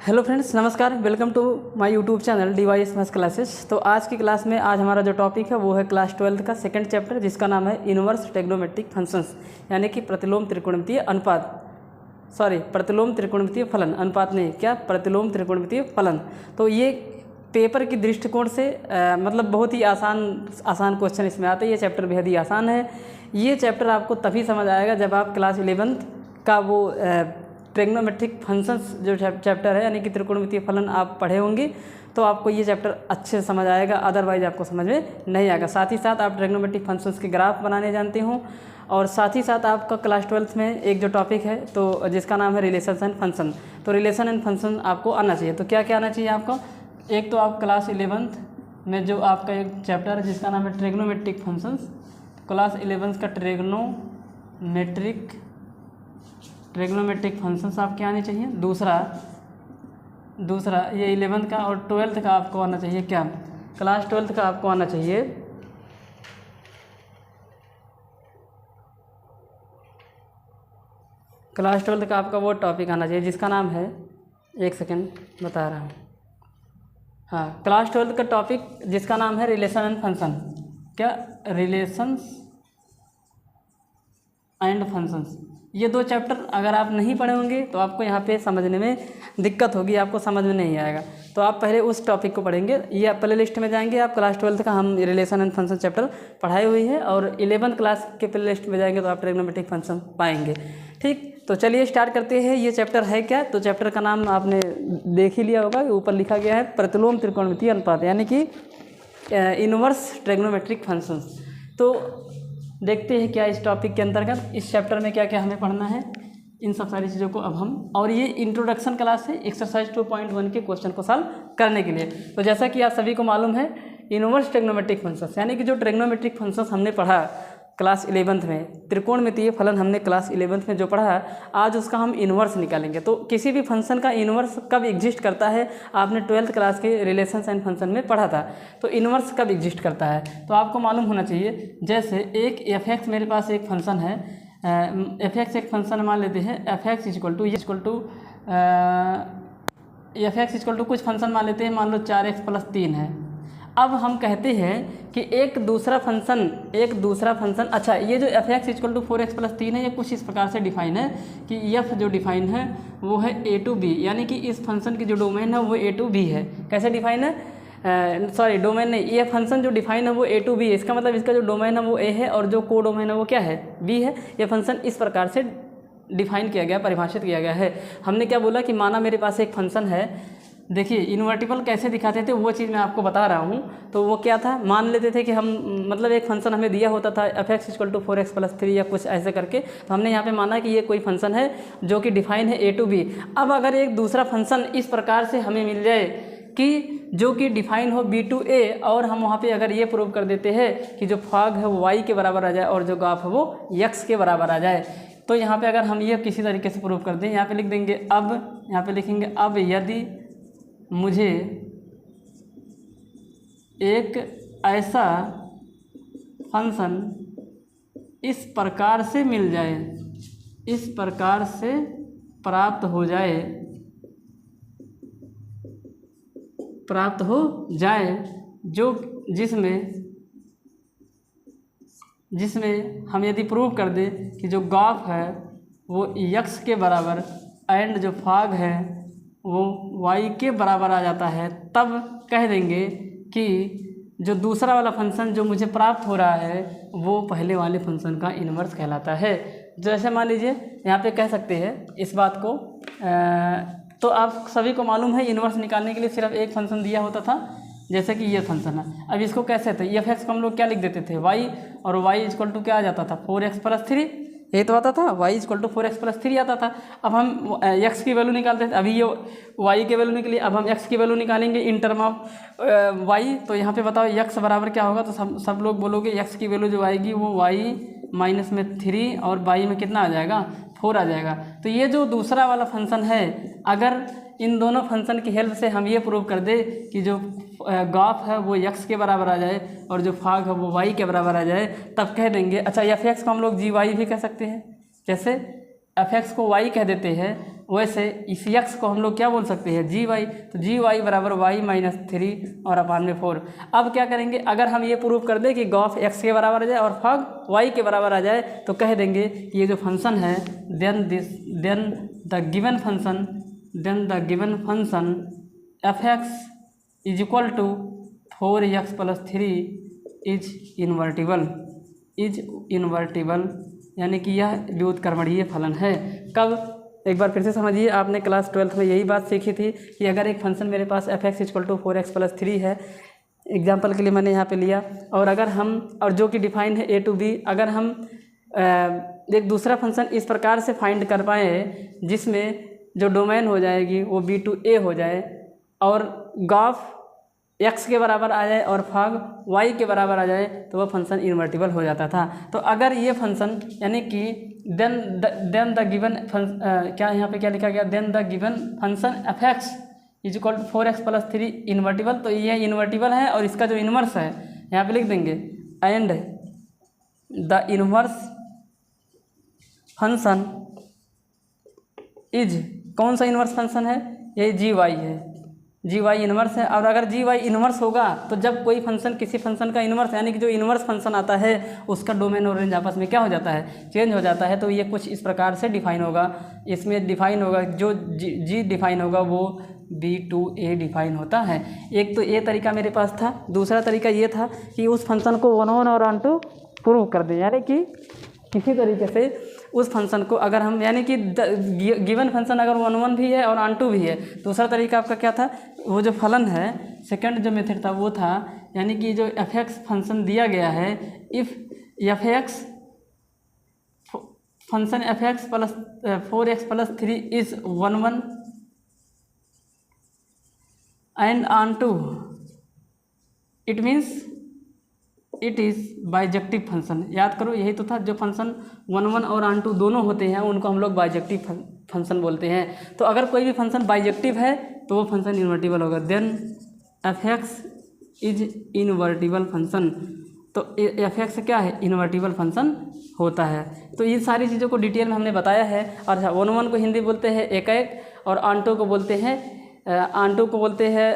Hello friends, नमस्कार। Welcome to my YouTube channel DYS maths classes. तो आज की क्लास में आज हमारा जो टॉपिक है वो है क्लास 12th का सेकंड चैप्टर, जिसका नाम है इनवर्स ट्रिग्नोमेट्रिक फंक्शंस, यानी कि प्रतिलोम त्रिकोणमितीय अनुपात, प्रतिलोम त्रिकोणमितीय फलन, अनुपात नहीं, क्या, प्रतिलोम त्रिकोणमितीय फलन। तो ये पेपर की दृष्टिकोण से मतलब बहुत ही आसान क्वेश्चन इसमें आते हैं। ये चैप्टर बेहद ही आसान है। ये चैप्टर आपको तभी समझ आएगा जब आप क्लास 11th का वो ट्रिग्नोमेट्रिक फंक्शंस जो चैप्टर है, यानी कि त्रिकोणमितीय फलन आप पढ़े होंगे, तो आपको ये चैप्टर अच्छे से समझ आएगा, अदरवाइज आपको समझ में नहीं आएगा। साथ ही साथ आप ट्रिग्नोमेट्रिक फंक्शंस के ग्राफ बनाने जानते हो, और साथ ही साथ आपका क्लास 12th में एक जो टॉपिक है तो जिसका नाम है रिलेशंस एंड फंक्शन, तो रिलेशन एंड फंक्शन आपको आना चाहिए। तो क्या क्या आना चाहिए आपको? एक तो आप क्लास 11th में जो आपका एक चैप्टर है जिसका नाम है ट्रिग्नोमेट्रिक फंक्शंस, क्लास 11th का ट्रिग्नोमेट्रिक फंक्शंस आपके आने चाहिए। दूसरा ये 11th का और 12th का आपको आना चाहिए, क्या, क्लास 12th का आपको आना चाहिए क्लास 12th का आपका वो टॉपिक आना चाहिए जिसका नाम है, एक सेकेंड बता रहा हूँ, हाँ, क्लास 12th का टॉपिक जिसका नाम है रिलेशन एंड फंक्शन, क्या, रिलेशंस एंड फंक्शंस। ये दो चैप्टर अगर आप नहीं पढ़े होंगे तो आपको यहाँ पे समझने में दिक्कत होगी, आपको समझ में नहीं आएगा। तो आप पहले उस टॉपिक को पढ़ेंगे। ये प्ले लिस्ट में जाएंगे आप, क्लास 12th का हम रिलेशन एंड फंक्शन चैप्टर पढ़ाई हुई है, और 11th क्लास के प्ले लिस्ट में जाएंगे तो आप ट्रिग्नोमेट्रिक फंक्शन पाएंगे। ठीक, तो चलिए स्टार्ट करते हैं। ये चैप्टर है क्या? तो चैप्टर का नाम आपने देख ही लिया होगा, ऊपर लिखा गया है प्रतिलोम त्रिकोणमितीय अनुपात, यानी कि इनवर्स ट्रिग्नोमेट्रिक फंक्शंस। तो देखते हैं क्या इस टॉपिक के अंतर्गत इस चैप्टर में क्या क्या हमें पढ़ना है, इन सब सारी चीज़ों को अब हम, और ये इंट्रोडक्शन क्लास है एक्सरसाइज 2.1 के क्वेश्चन को सॉल्व करने के लिए। तो जैसा कि आप सभी को मालूम है, इनवर्स ट्रिग्नोमेट्रिक फंक्शंस, यानी कि जो ट्रिग्नोमेट्रिक फंक्शंस हमने पढ़ा क्लास 11th में, त्रिकोणमितीय फलन हमने क्लास 11th में जो पढ़ा, आज उसका हम इनवर्स निकालेंगे। तो किसी भी फंक्शन का इनवर्स कब एग्जिस्ट करता है, आपने 12th क्लास के रिलेशंस एंड फंक्शन में पढ़ा था। तो इनवर्स कब एग्जिस्ट करता है तो आपको मालूम होना चाहिए। जैसे एक f(x) मेरे पास एक फंक्शन है, f(x) एक फंक्शन मान लेते हैं, f(x) इक्वल टू कुछ फंक्शन मान लेते हैं, मान लो 4x + 3 है। अब हम कहते हैं कि एक दूसरा फंक्शन, अच्छा, ये जो f(x) = 4x + 3 है, ये कुछ इस प्रकार से डिफाइन है कि f जो डिफाइन है वो है a to b, यानी कि इस फंक्शन की जो डोमेन है वो a to b है। कैसे डिफाइन है? डोमेन नहीं, ये फंक्शन जो डिफाइन है वो a to b है। इसका मतलब इसका जो डोमेन है वो a है, और जो को डोमेन है वो क्या है, b है। ये फंक्शन इस प्रकार से डिफाइन किया गया, परिभाषित किया गया है। हमने क्या बोला कि माना मेरे पास एक फंक्शन है, देखिए इन्वर्टिबल कैसे दिखाते थे वो चीज़ मैं आपको बता रहा हूँ। तो वो क्या था, मान लेते थे कि हम, मतलब एक फंक्शन हमें दिया होता था f(x) = 4x + 3 या कुछ ऐसे करके, तो हमने यहाँ पे माना कि ये कोई फंक्शन है जो कि डिफाइन है a to b। अब अगर एक दूसरा फंक्शन इस प्रकार से हमें मिल जाए कि जो कि डिफाइन हो b to a, और हम वहाँ पे अगर ये प्रूव कर देते हैं कि जो फॉग है वो y के बराबर आ जाए और जो ग्राफ है वो x के बराबर आ जाए, तो यहाँ पे अगर हम ये किसी तरीके से प्रूव कर दें, यहाँ पे लिख देंगे अब, यहाँ पे लिखेंगे अब यदि मुझे एक ऐसा फंक्शन इस प्रकार से मिल जाए, इस प्रकार से प्राप्त हो जाए जो जिसमें हम यदि प्रूव कर दें कि जो ग्राफ है वो x के बराबर एंड जो फॉग है वो y के बराबर आ जाता है, तब कह देंगे कि जो दूसरा वाला फंक्शन जो मुझे प्राप्त हो रहा है वो पहले वाले फंक्शन का इन्वर्स कहलाता है। जैसे मान लीजिए यहाँ पे कह सकते हैं इस बात को, तो आप सभी को मालूम है इन्वर्स निकालने के लिए सिर्फ एक फंक्शन दिया होता था, जैसे कि ये फंक्शन है। अब इसको कैसे थे, f(x) को हम लोग क्या लिख देते थे, y, और y = क्या आ जाता था, 4x + 3, ये तो आता था, y = 4x + 3 आता था। अब हम x की वैल्यू निकालते थे, अभी ये y के वैल्यू निकली, अब हम x की वैल्यू निकालेंगे इन टर्म ऑफ y। तो यहाँ पे बताओ x बराबर क्या होगा, तो सब लोग बोलोगे x की वैल्यू जो आएगी वो y - 3 और y में कितना आ जाएगा, 4 आ जाएगा। तो ये जो दूसरा वाला फंक्शन है, अगर इन दोनों फंक्शन की हेल्प से हम ये प्रूव कर दे कि जो ग्राफ है वो x के बराबर आ जाए और जो फॉग है वो y के बराबर आ जाए, तब कह देंगे, अच्छा f(x) को हम लोग gy भी कह सकते हैं। जैसे f(x) को y कह देते हैं वैसे इस यक्स को हम लोग क्या बोल सकते हैं, जी वाई। तो जी वाई बराबर वाई माइनस 3 और अपान में 4। अब क्या करेंगे, अगर हम ये प्रूव कर दें कि गॉफ एक्स के बराबर आ जाए और फॉग वाई के बराबर आ जाए तो कह देंगे कि ये जो फंक्शन है then the given function F x is equal to 4x + 3 is invertible, यानी कि यह व्युत्क्रमणीय फलन है। कब, एक बार फिर से समझिए, आपने क्लास 12th में यही बात सीखी थी कि अगर एक फंक्शन मेरे पास F x equal to 4x + 3 है, एग्जाम्पल के लिए मैंने यहाँ पे लिया, और अगर हम, और जो कि डिफाइन है a to b, अगर हम एक दूसरा फंक्शन इस प्रकार से फाइंड कर पाए जिसमें जो डोमेन हो जाएगी वो b to a हो जाए और गॉफ x के बराबर आ जाए और फॉग y के बराबर आ जाए तो वह फंक्शन इन्वर्टिबल हो जाता था। तो अगर ये फंक्शन, यानी कि देन द गिवन क्या यहाँ पे क्या लिखा गया, then the given function F x is equal to 4x + 3 invertible, तो ये इन्वर्टिबल है और इसका जो इन्वर्स है यहाँ पे लिख देंगे, and the inverse function is, कौन सा इन्वर्स फंक्शन है, ये जी वाई है, जी वाई इन्वर्स है। और अगर जी वाई इन्वर्स होगा तो जब कोई फंक्शन किसी फंक्शन का इन्वर्स, यानी कि जो इन्वर्स फंक्शन आता है उसका डोमेन और रेंज आपस में क्या हो जाता है, चेंज हो जाता है। तो ये कुछ इस प्रकार से डिफाइन होगा, इसमें डिफाइन होगा, जो जी डिफाइन होगा वो b to a डिफाइन होता है। एक तो ये तरीका मेरे पास था, दूसरा तरीका ये था कि उस फंक्शन को 1 1 और ऑन2 प्रूव कर दें, यानी कि किसी तरीके से उस फंक्शन को अगर हम, यानी कि गिवन फंक्शन अगर 1 1 भी है और ऑन2 भी है। दूसरा तरीका आपका क्या था, वो जो फलन है, सेकंड जो मेथड था वो था, यानी कि जो एफ एक्स फंक्शन दिया गया है, if F X function F X plus 4x + 3 is 1 1 and onto, it means it is bijective function. याद करो, यही तो था, जो फंक्शन 1 1 और ऑन2 दोनों होते हैं उनको हम लोग बाइजेक्टिव फंक्शन बोलते हैं। तो अगर कोई भी फंक्शन बाइजेक्टिव है तो वो फंक्शन इन्वर्टिबल होगा, then f x is invertible function. तो एफ एक्स क्या है, इन्वर्टिबल फंक्शन होता है। तो ये सारी चीज़ों को डिटेल में हमने बताया है। और 1 1 को हिंदी बोलते हैं एकाएक, और ऑन2 को बोलते हैं ऑन2 को बोलते हैं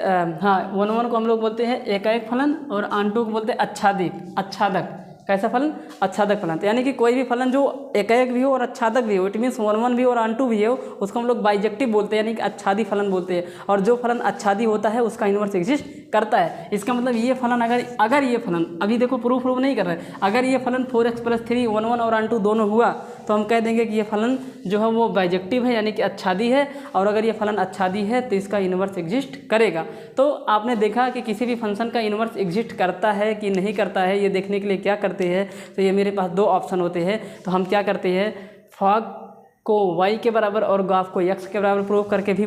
1 1 को हम लोग बोलते हैं एकाएक फलन, और ऑन2 को बोलते हैं आच्छादक। कैसा फलन, आच्छादक फलन। तो यानी कि कोई भी फलन जो एकाएक भी हो और आच्छादक भी हो, इट मीन्स 1 1 भी और ऑन2 भी हो, उसको हम लोग बाइजेक्टिव बोलते हैं, यानी कि आच्छादी फलन बोलते हैं। और जो फलन आच्छादी होता है उसका इन्वर्स एग्जिस्ट करता है। इसका मतलब ये फलन अगर ये फलन, अभी देखो प्रूफ नहीं कर रहे, अगर ये फलन 4x + 3 1 1 और ऑन2 दोनों हुआ तो हम कह देंगे कि ये फलन जो है वो बाइजेक्टिव है, यानी कि आच्छादी है। और अगर ये फलन आच्छादी है तो इसका इन्वर्स एग्जिस्ट करेगा। तो आपने देखा कि किसी भी फंक्शन का इन्वर्स एग्जिस्ट करता है कि नहीं करता है, ये देखने के लिए क्या करते हैं, तो ये मेरे पास 2 ऑप्शन होते हैं। तो हम क्या करते हैं, फॉग को y के बराबर और गॉफ को x के बराबर प्रूव करके भी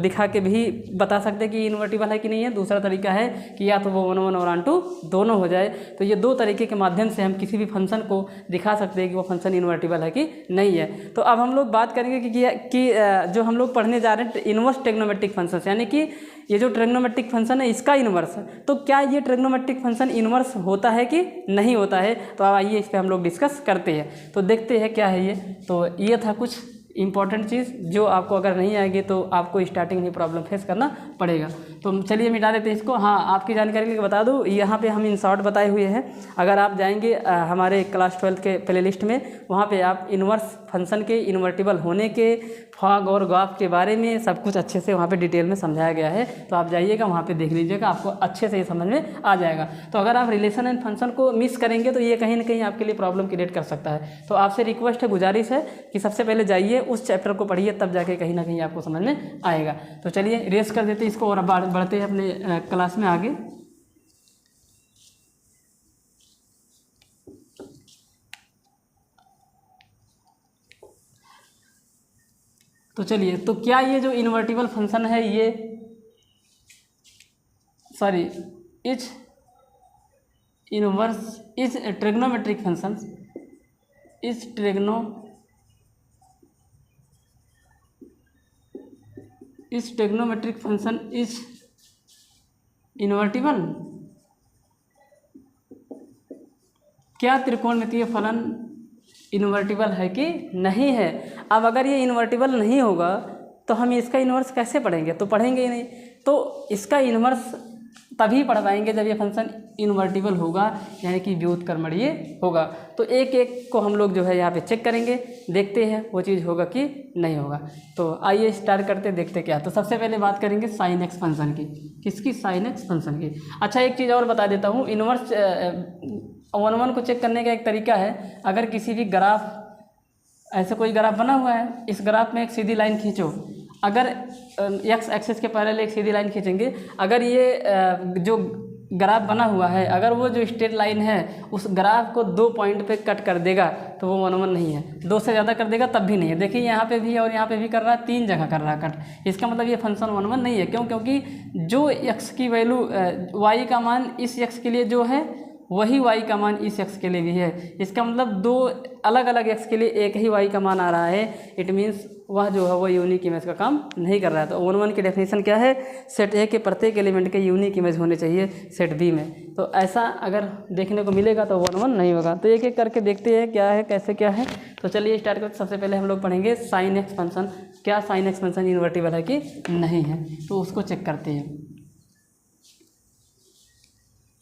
दिखा के भी बता सकते हैं कि इन्वर्टिबल है कि नहीं है। दूसरा तरीका है कि या तो वो 1 1 और ऑन2 दोनों हो जाए। तो ये 2 तरीके के माध्यम से हम किसी भी फंक्शन को दिखा सकते हैं कि वो फंक्शन इन्वर्टिबल है कि नहीं है। तो अब हम लोग बात करेंगे कि जो हम लोग पढ़ने जा रहे हैं इन्वर्स ट्रिग्नोमेट्रिक फंक्शन, यानी कि ये जो ट्रिग्नोमेट्रिक फंक्शन है इसका इन्वर्स है। तो क्या ये ट्रिग्नोमेट्रिक फंक्शन इन्वर्स होता है कि नहीं होता है, तो अब आइए इस पर हम लोग डिस्कस करते हैं। तो देखते हैं क्या है ये। तो ये था कुछ इंपॉर्टेंट चीज़ जो आपको अगर नहीं आएगी तो आपको स्टार्टिंग में प्रॉब्लम फेस करना पड़ेगा। तो चलिए मिटा देते हैं इसको। हाँ, आपकी जानकारी के लिए बता दूँ, यहाँ पे हम इन शॉर्ट बताए हुए हैं। अगर आप जाएंगे हमारे क्लास 12 के प्लेलिस्ट में, वहाँ पे आप इन्वर्स फंक्शन के इन्वर्टिबल होने के, फॉग और गॉफ के बारे में सब कुछ अच्छे से वहाँ पे डिटेल में समझाया गया है। तो आप जाइएगा वहाँ पे देख लीजिएगा, आपको अच्छे से ये समझ में आ जाएगा। तो अगर आप रिलेशन एंड फंक्शन को मिस करेंगे तो ये कहीं ना कहीं आपके लिए प्रॉब्लम क्रिएट कर सकता है। तो आपसे रिक्वेस्ट है, गुजारिश है कि सबसे पहले जाइए उस चैप्टर को पढ़िए, तब जाके कहीं ना कहीं आपको समझ में आएगा। तो चलिए रेस कर देते इसको और बढ़ते हैं अपने क्लास में आगे। तो चलिए, तो क्या ये जो इन्वर्टिबल फंक्शन है ये is inverse is trigonometric function trigonometric function is invertible. क्या त्रिकोणमितीय फलन इन्वर्टिबल है कि नहीं है? अब अगर ये इन्वर्टिबल नहीं होगा तो हम इसका इन्वर्स कैसे पढ़ेंगे, तो पढ़ेंगे ही नहीं। तो इसका इन्वर्स तभी पढ़ पाएंगे जब ये फंक्शन इन्वर्टिबल होगा, यानी कि व्युत्क्रमणीय होगा। तो एक एक को हम लोग जो है यहाँ पे चेक करेंगे, देखते हैं वो चीज़ होगा कि नहीं होगा। तो आइए स्टार्ट करते, देखते क्या। तो सबसे पहले बात करेंगे साइन एक्स फंक्शन की। किसकी? साइन एक्स फंक्शन की। अच्छा, एक चीज़ और बता देता हूँ, इन्वर्स 1 1 को चेक करने का एक तरीका है। अगर किसी भी ग्राफ, ऐसे कोई ग्राफ बना हुआ है, इस ग्राफ में एक सीधी लाइन खींचो। अगर एक्स एक्सिस के पैरेलल एक सीधी लाइन खींचेंगे, अगर ये जो ग्राफ बना हुआ है, अगर वो जो स्ट्रेट लाइन है उस ग्राफ को 2 पॉइंट पे कट कर देगा तो वो 1 1 नहीं है। 2 से ज़्यादा कर देगा तब भी नहीं है। देखिए यहाँ पे भी और यहाँ पे भी कर रहा है, 3 जगह कर रहा है कट। इसका मतलब ये फंक्शन 1 1 नहीं है। क्यों? क्योंकि जो एक्स की वैल्यू वाई का मान इस एक्स के लिए जो है वही y का मान इस x के लिए भी है। इसका मतलब 2 अलग अलग x के लिए एक ही y का मान आ रहा है। इट मीन्स वह जो है वो यूनिक इमेज का काम नहीं कर रहा है। तो 1 1 की डेफिनेशन क्या है? सेट ए के प्रत्येक एलिमेंट के यूनिक इमेज होने चाहिए सेट बी में। तो ऐसा अगर देखने को मिलेगा तो 1 1 नहीं होगा। तो एक एक करके देखते हैं क्या है, कैसे क्या है। तो चलिए स्टार्ट करते। सबसे पहले हम लोग पढ़ेंगे साइन एक्स फंक्शन। क्या साइन एक्स फंक्शन इन्वर्टिबल है कि नहीं है, तो उसको चेक करते हैं।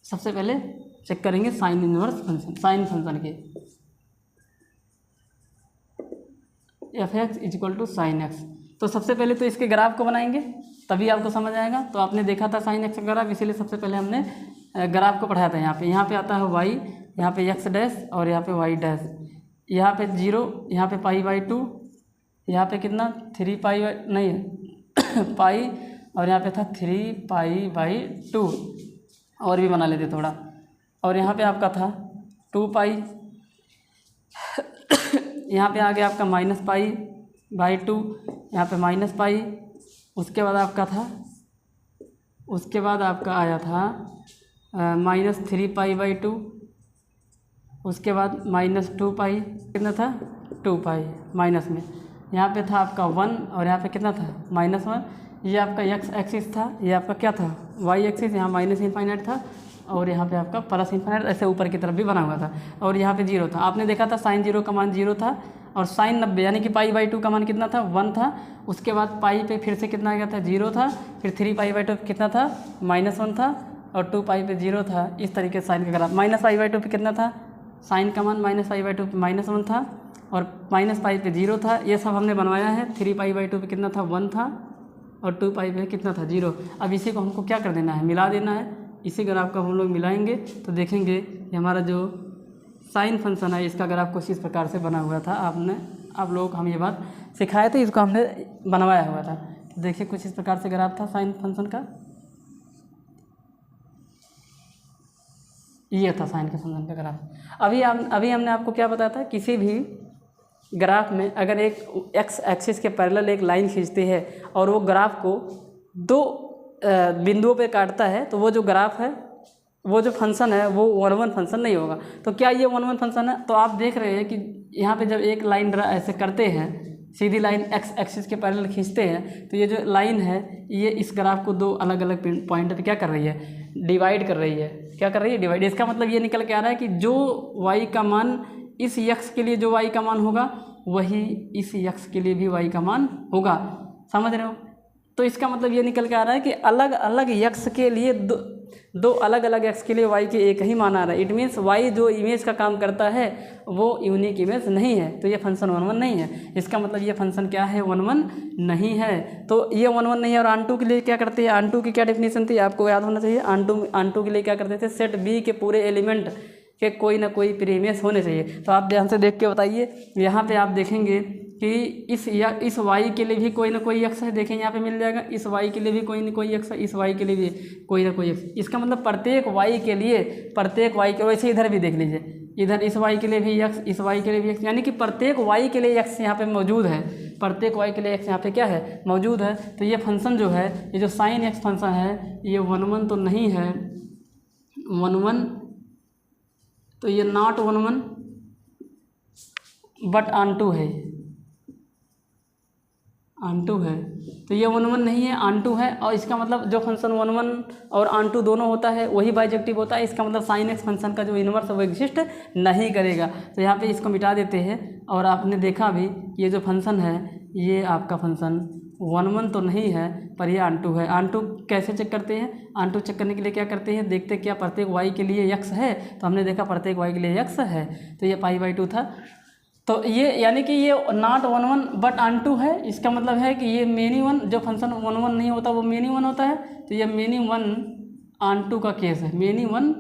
सबसे पहले चेक करेंगे sine inverse function, sine function के। F x equal to sine X. तो सबसे पहले तो इसके ग्राफ को बनाएंगे, तभी आपको समझ आएगा। तो आपने देखा था साइन एक्स का ग्राफ, इसीलिए सबसे पहले हमने ग्राफ को पढ़ाया था। यहाँ पे आता है वाई, यहाँ पे एक्स डैश और यहाँ पे वाई डैश। यहाँ पे 0, यहाँ पे π/2, यहाँ पे कितना 3 पाई नहीं पाई, और यहाँ पे था 3 π/2। और भी बना लेते थोड़ा। और यहाँ पे आपका था 2 पाई, यहाँ पे आ गया आपका -π/2, यहाँ पे -π। उसके बाद आपका था, उसके बाद आपका आया था -3 π/2। उसके बाद -2 पाई, कितना था 2 पाई माइनस में। यहाँ पे था आपका 1 और यहाँ पे कितना था -1। ये आपका x एक्सिस था, ये आपका क्या था y एक्सिस। यहाँ -∞ था और यहाँ पे आपका +∞, ऐसे ऊपर की तरफ भी बना हुआ था। और यहाँ पे 0 था। आपने देखा था साइन 0 का मान 0 था और साइन 90 यानी कि π/2 का मान कितना था 1 था। उसके बाद पाई पे फिर से कितना आ गया था 0 था, फिर 3 π/2 कितना था -1 था और 2 पाई पे 0 था। इस तरीके से साइन का ग्राफ। -π/2 पे कितना था साइन का मान, -π/2 पे -1 था और -π पे 0 था। ये सब हमने बनवाया है। 3 π/2 पे कितना था 1 था और 2 पाई पे कितना था 0। अब इसी को हमको क्या कर देना है, मिला देना है। इसी ग्राफ को हम लोग मिलाएंगे तो देखेंगे कि हमारा जो साइन फंक्शन है इसका ग्राफ कुछ इस प्रकार से बना हुआ था। आप लोगों को हम ये बात सिखाए थे, इसको हमने बनवाया हुआ था। तो देखिए कुछ इस प्रकार से ग्राफ था साइन फंक्शन का। ये था साइन के फंक्शन का ग्राफ। अभी हमने आपको क्या बताया था, किसी भी ग्राफ में अगर एक एक्स एक्सिस के पैरेलल एक लाइन खींचती है और वो ग्राफ को 2 बिंदुओं पे काटता है, तो वो जो ग्राफ है, वो जो फंक्शन है वो 1 1 फंक्शन नहीं होगा। तो क्या ये 1 1 फंक्शन है? तो आप देख रहे हैं कि यहाँ पे जब एक लाइन ऐसे करते हैं, सीधी लाइन एक्स एक्सिस के पैरेलल खींचते हैं, तो ये जो लाइन है ये इस ग्राफ को 2 अलग अलग पॉइंट पे क्या कर रही है, डिवाइड कर रही है। क्या कर रही है? डिवाइड। इसका मतलब ये निकल के आ रहा है कि जो y का मान इस यक्स के लिए जो y का मान होगा वही इस यक्स के लिए भी y का मान होगा। समझ रहे हो? तो इसका मतलब ये निकल के आ रहा है कि अलग अलग यक्स के लिए दो अलग अलग एक्स के लिए y के एक ही मान आ रहा है। इट मीन्स y जो इमेज का काम करता है वो यूनिक इमेज नहीं है, तो ये फंक्शन 1 1 नहीं है। इसका मतलब ये फंक्शन क्या है, 1 1 नहीं है। तो ये 1 1 नहीं है। और आन2 के लिए क्या करते हैं, आन2 की क्या डेफिनेशन थी आपको याद होना चाहिए। आन2 के लिए क्या करते थे, सेट बी के पूरे एलिमेंट के कोई ना कोई प्रीमियस होने चाहिए। तो आप ध्यान से देख के बताइए। यहाँ पे आप देखेंगे कि इस y के लिए भी कोई ना कोई x है। देखें यहाँ पे मिल जाएगा। इस y के लिए भी कोई ना कोई x है, इस y के लिए भी कोई ना कोई x। इसका मतलब प्रत्येक y के लिए, वैसे इधर भी देख लीजिए, इधर इस y के लिए भी x, इस y के लिए भी x, यानी कि प्रत्येक y के लिए x यहाँ पे मौजूद है। प्रत्येक y के लिए x यहाँ पे क्या है, मौजूद है। तो ये फंक्शन जो है, ये जो साइन एक्स फंक्शन है, ये 1 1 तो नहीं है। 1 1 तो ये नॉट 1 1 बट आन2 है। आन टू है, तो ये 1 1 नहीं है, आन टू है। और इसका मतलब जो फंक्शन 1 1 और आन टू दोनों होता है वही बाइजेक्टिव होता है। इसका मतलब साइन एक्स फंक्शन का जो इन्वर्स है वो एग्जिस्ट नहीं करेगा। तो यहाँ पे इसको मिटा देते हैं। और आपने देखा भी ये जो फंक्शन है ये आपका फंक्शन 1 1 तो नहीं है पर ये आन टू है। आन टू कैसे चेक करते हैं? आन टू चेक करने के लिए क्या करते हैं, देखते क्या प्रत्येक y के लिए x है, तो हमने देखा प्रत्येक y के लिए x है, तो ये π/2 था। तो ये यानी कि ये नॉट 1 1 बट आन टू है। इसका मतलब है कि ये मेनी वन जो फंक्शन 1 1 नहीं होता वो मेनी वन होता है। तो ये मेनी वन आन टू का केस है, मेनी वन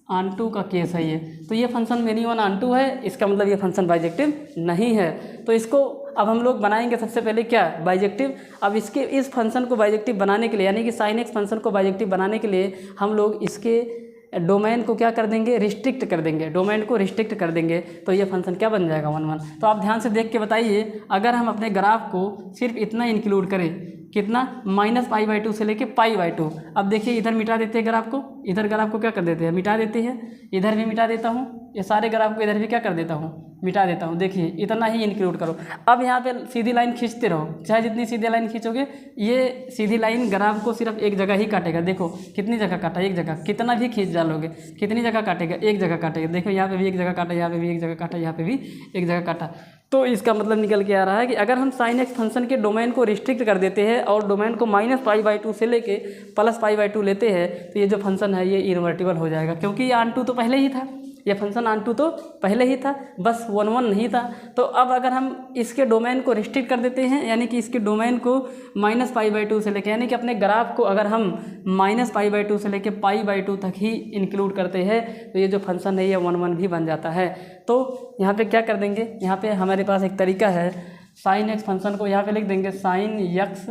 आन टू का केस है ये। तो ये फंक्शन मेनी वन आन टू है, इसका मतलब ये फंक्शन बाइजेक्टिव नहीं है। तो इसको अब हम लोग बनाएंगे सबसे पहले क्या, बाइजेक्टिव। अब इसके इस फंक्शन को बाइजेक्टिव बनाने के लिए यानी कि साइन एक्स फंक्शन को बाइजेक्टिव बनाने के लिए हम लोग इसके डोमेन को क्या कर देंगे, रिस्ट्रिक्ट कर देंगे, डोमेन को रिस्ट्रिक्ट कर देंगे। तो ये फंक्शन क्या बन जाएगा 1 1। तो आप ध्यान से देख के बताइए, अगर हम अपने ग्राफ को सिर्फ इतना इंक्लूड करें, कितना, -π/2 से लेके π/2। अब देखिए इधर मिटा देते हैं ग्राफ को, इधर ग्राफ को क्या कर देते हैं, मिटा देते हैं। इधर भी मिटा देता हूँ, ये सारे ग्राफ को इधर भी क्या कर देता हूँ, मिटा देता हूँ। देखिए इतना ही इंक्लूड करो। अब यहाँ पे सीधी लाइन खींचते रहो, चाहे जितनी सीधी लाइन खींचोगे ये सीधी लाइन ग्राफ को सिर्फ एक जगह ही काटेगा। देखो कितनी जगह काटा, एक जगह। कितना भी खींच डालोगे कितनी जगह काटेगा, एक जगह काटेगा। देखो यहाँ पे भी एक जगह काटा, यहाँ पे भी एक जगह काटा, यहाँ पे भी एक जगह काटा। तो इसका मतलब निकल के आ रहा है कि अगर हम साइन एक्स फंक्शन के डोमेन को रिस्ट्रिक्ट कर देते हैं और डोमेन को -π/2 से लेके +π/2 लेते हैं तो ये जो फंक्शन है ये इन्वर्टिबल हो जाएगा, क्योंकि ये आन टू तो पहले ही था, ये फंक्शन आन टू तो पहले ही था, बस 1 1 नहीं था। तो अब अगर हम इसके डोमेन को रिस्ट्रिक्ट कर देते हैं यानी कि इसके डोमेन को -π/2 से लेके, यानी कि अपने ग्राफ को अगर हम -π/2 से लेके π/2 तक ही इंक्लूड करते हैं तो ये जो फंक्शन है ये 1 1 भी बन जाता है। तो यहाँ पे क्या कर देंगे, यहाँ पे हमारे पास एक तरीका है, साइन एक्स फंक्शन को यहाँ पे लिख देंगे, साइन एक्स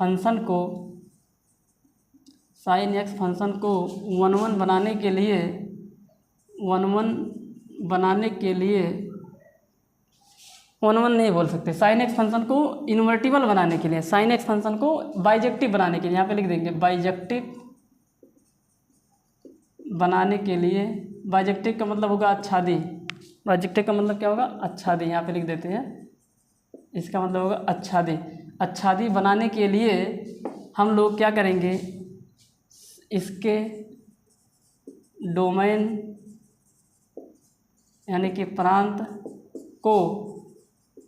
फंक्शन को 1 1 बनाने के लिए 1 1 नहीं बोल सकते, साइन एक्स फंक्शन को इन्वर्टिबल बनाने के लिए, साइन एक्स फंक्शन को बाइजेक्टिव बनाने के लिए यहाँ पे लिख देंगे, बाइजेक्टिव बनाने के लिए। बाइजेक्टिव का मतलब होगा आच्छादी, बाइजेक्टिव का मतलब क्या होगा, आच्छादी। यहाँ पे लिख देते हैं, इसका मतलब होगा आच्छादी। आच्छादी बनाने के लिए हम लोग क्या करेंगे, इसके डोमेन यानी कि प्रांत को,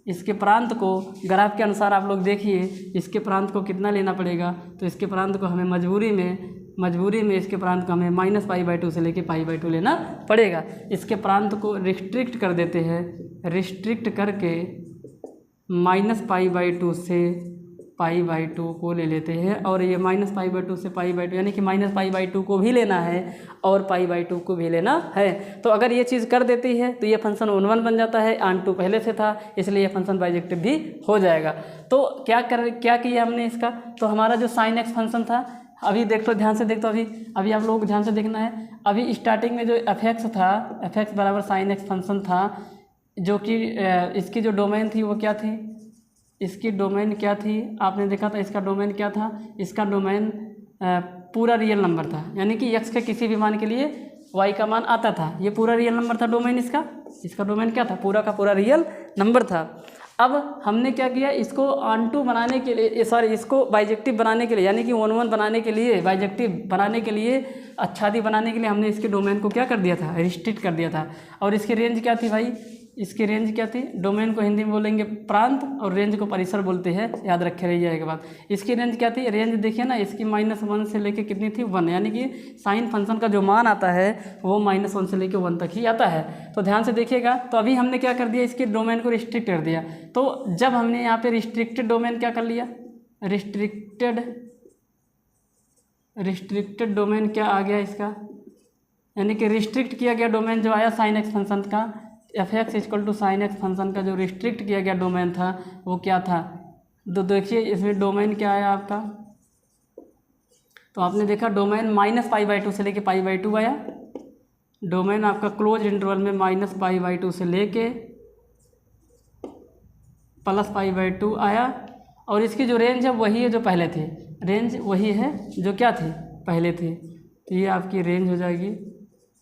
इसके प्रांत को ग्राफ के अनुसार आप लोग देखिए इसके प्रांत को कितना लेना पड़ेगा। तो इसके प्रांत को हमें मजबूरी में इसके प्रांत को हमें -π/2 से लेके π/2 लेना पड़ेगा। इसके प्रांत को रिस्ट्रिक्ट कर देते हैं, रिस्ट्रिक्ट करके -π/2 से π/2 को ले लेते हैं। और ये -π/2 से π/2 यानी कि -π/2 को भी लेना है और π/2 को भी लेना है। तो अगर ये चीज़ कर देती है तो ये फंक्शन 1 1 बन जाता है, आन टू पहले से था इसलिए ये फंक्शन बाइजेक्टिव भी हो जाएगा। तो क्या किया हमने इसका, तो हमारा जो साइन एक्स फंक्शन था, अभी देख लो ध्यान से देख, तो अभी आप लोगों को ध्यान से देखना है। अभी स्टार्टिंग में जो f(x) था, f(x) बराबर साइन एक्स फंक्शन था, जो कि इसकी जो डोमेन थी वो क्या थी, इसकी डोमेन क्या थी, आपने देखा था इसका डोमेन क्या था, इसका डोमेन पूरा रियल नंबर था, यानी कि x के किसी भी मान के लिए y का मान आता था। ये पूरा रियल नंबर था डोमेन इसका डोमेन क्या था, पूरा का पूरा रियल नंबर था। अब हमने क्या किया, इसको आन टू बनाने के लिए, इसको बाइजेक्टिव बनाने के लिए यानी कि 1 1 बनाने के लिए, बाइजेक्टिव बनाने के लिए, आच्छादी बनाने के लिए हमने इसके डोमेन को क्या कर दिया था, रिस्ट्रिक्ट कर दिया था। और इसकी रेंज क्या थी भाई, इसकी रेंज क्या थी, डोमेन को हिंदी में बोलेंगे प्रांत और रेंज को परिसर बोलते हैं, याद रखे रहिए एक बात। इसकी रेंज क्या थी, रेंज देखिए ना, इसकी -1 से लेके कितनी थी, 1, यानी कि साइन फंक्शन का जो मान आता है वो -1 से लेके 1 तक ही आता है। तो ध्यान से देखिएगा, तो अभी हमने क्या कर दिया, इसके डोमेन को रिस्ट्रिक्ट कर दिया। तो जब हमने यहाँ पे रिस्ट्रिक्टेड डोमेन क्या कर लिया, रिस्ट्रिक्टेड डोमेन क्या आ गया इसका, यानी कि रिस्ट्रिक्ट किया गया डोमेन जो आया साइन एक्स फंक्शन का, f(x) = साइन एक्स फंक्शन का जो रिस्ट्रिक्ट किया गया डोमेन था वो क्या था। तो देखिए इसमें डोमेन क्या आया आपका, तो आपने देखा डोमेन -π/2 से लेके π/2 आया, डोमेन आपका क्लोज इंटरवल में -π/2 से लेके +π/2 आया। और इसकी जो रेंज है वही है जो पहले थी, रेंज वही है जो क्या थी, पहले थी। तो ये आपकी रेंज हो जाएगी,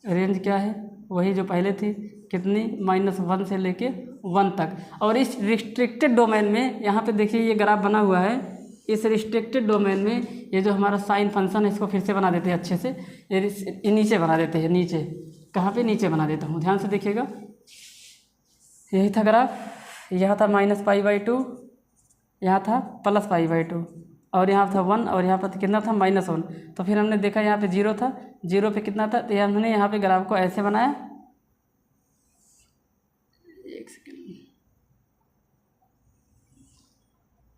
रेंज क्या है, वही जो पहले थी, कितनी, -1 से लेके 1 तक। और इस रिस्ट्रिक्टेड डोमेन में यहाँ पे देखिए ये ग्राफ बना हुआ है, इस रिस्ट्रिक्टेड डोमेन में ये जो हमारा साइन फंक्शन है इसको फिर से बना देते हैं अच्छे से, ये नीचे बना देते हैं, नीचे कहाँ पे, नीचे बना देता हूँ, ध्यान से देखिएगा। यही था ग्राफ, यहाँ था -π/2, यहाँ था +π/2, और यहाँ था 1, और यहाँ पर कितना था -1। तो फिर हमने देखा यहाँ पे 0 था, 0 पे कितना था, तो हमने यहाँ पे ग्राफ को ऐसे बनाया, एक सेकेंड,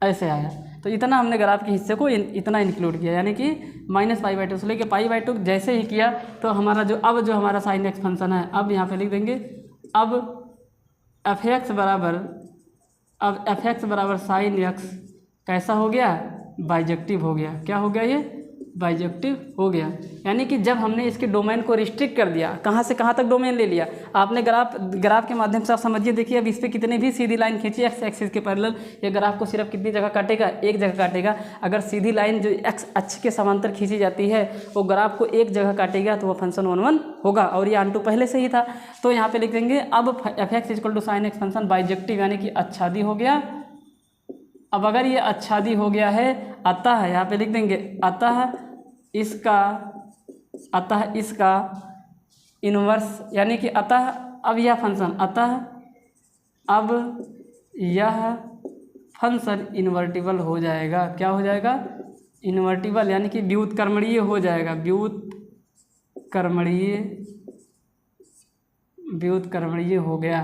ऐसे आया। तो इतना हमने ग्राफ के हिस्से को इतना इंक्लूड किया, यानी कि -π/2 से लेके π/2 जैसे ही किया तो हमारा जो हमारा साइन एक्स फंक्शन है, अब यहाँ पे लिख देंगे, अब f(x) बराबर साइन एक्स कैसा हो गया, बाइजेक्टिव हो गया। क्या हो गया, ये बाइजेक्टिव हो गया। यानी कि जब हमने इसके डोमेन को रिस्ट्रिक्ट कर दिया, कहाँ से कहाँ तक डोमेन ले लिया, आपने ग्राफ के माध्यम से आप समझिए। देखिए अब इस पर कितनी भी सीधी लाइन खींची एक्स एक्सिस के पैरेलल, ये ग्राफ को सिर्फ कितनी जगह काटेगा, एक जगह काटेगा। अगर सीधी लाइन जो एक्स अक्ष के समांतर खींची जाती है वो ग्राफ को एक जगह काटेगा तो वो फंक्शन 1 होगा, और ये ऑन टू पहले से ही था। तो यहाँ पे लिख देंगे अब f(x) = sin x function bijective, यानी कि आच्छादी हो गया। अब अगर ये आच्छादी हो गया है, अतः यहाँ पे लिख देंगे अतः इसका इन्वर्स, यानी कि अतः अब यह फंक्शन, अतः अब यह फंक्शन इन्वर्टिबल हो जाएगा। क्या हो जाएगा, इन्वर्टिबल, यानी कि व्युत्क्रमणीय हो जाएगा, व्युत्क्रमणीय हो गया।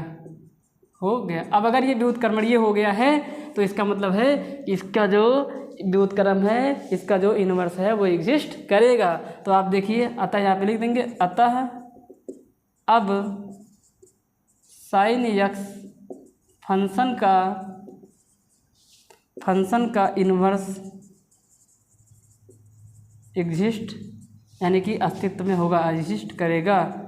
अब अगर ये व्युत्क्रमणीय हो गया है तो इसका मतलब है इसका जो व्युत्क्रम है, इसका जो इन्वर्स है वो एग्जिस्ट करेगा। तो आप देखिए अतः यहाँ पे लिख देंगे, अतः अब साइन एक्स फंक्शन का इन्वर्स एग्जिस्ट, यानी कि अस्तित्व में होगा, एग्जिस्ट करेगा।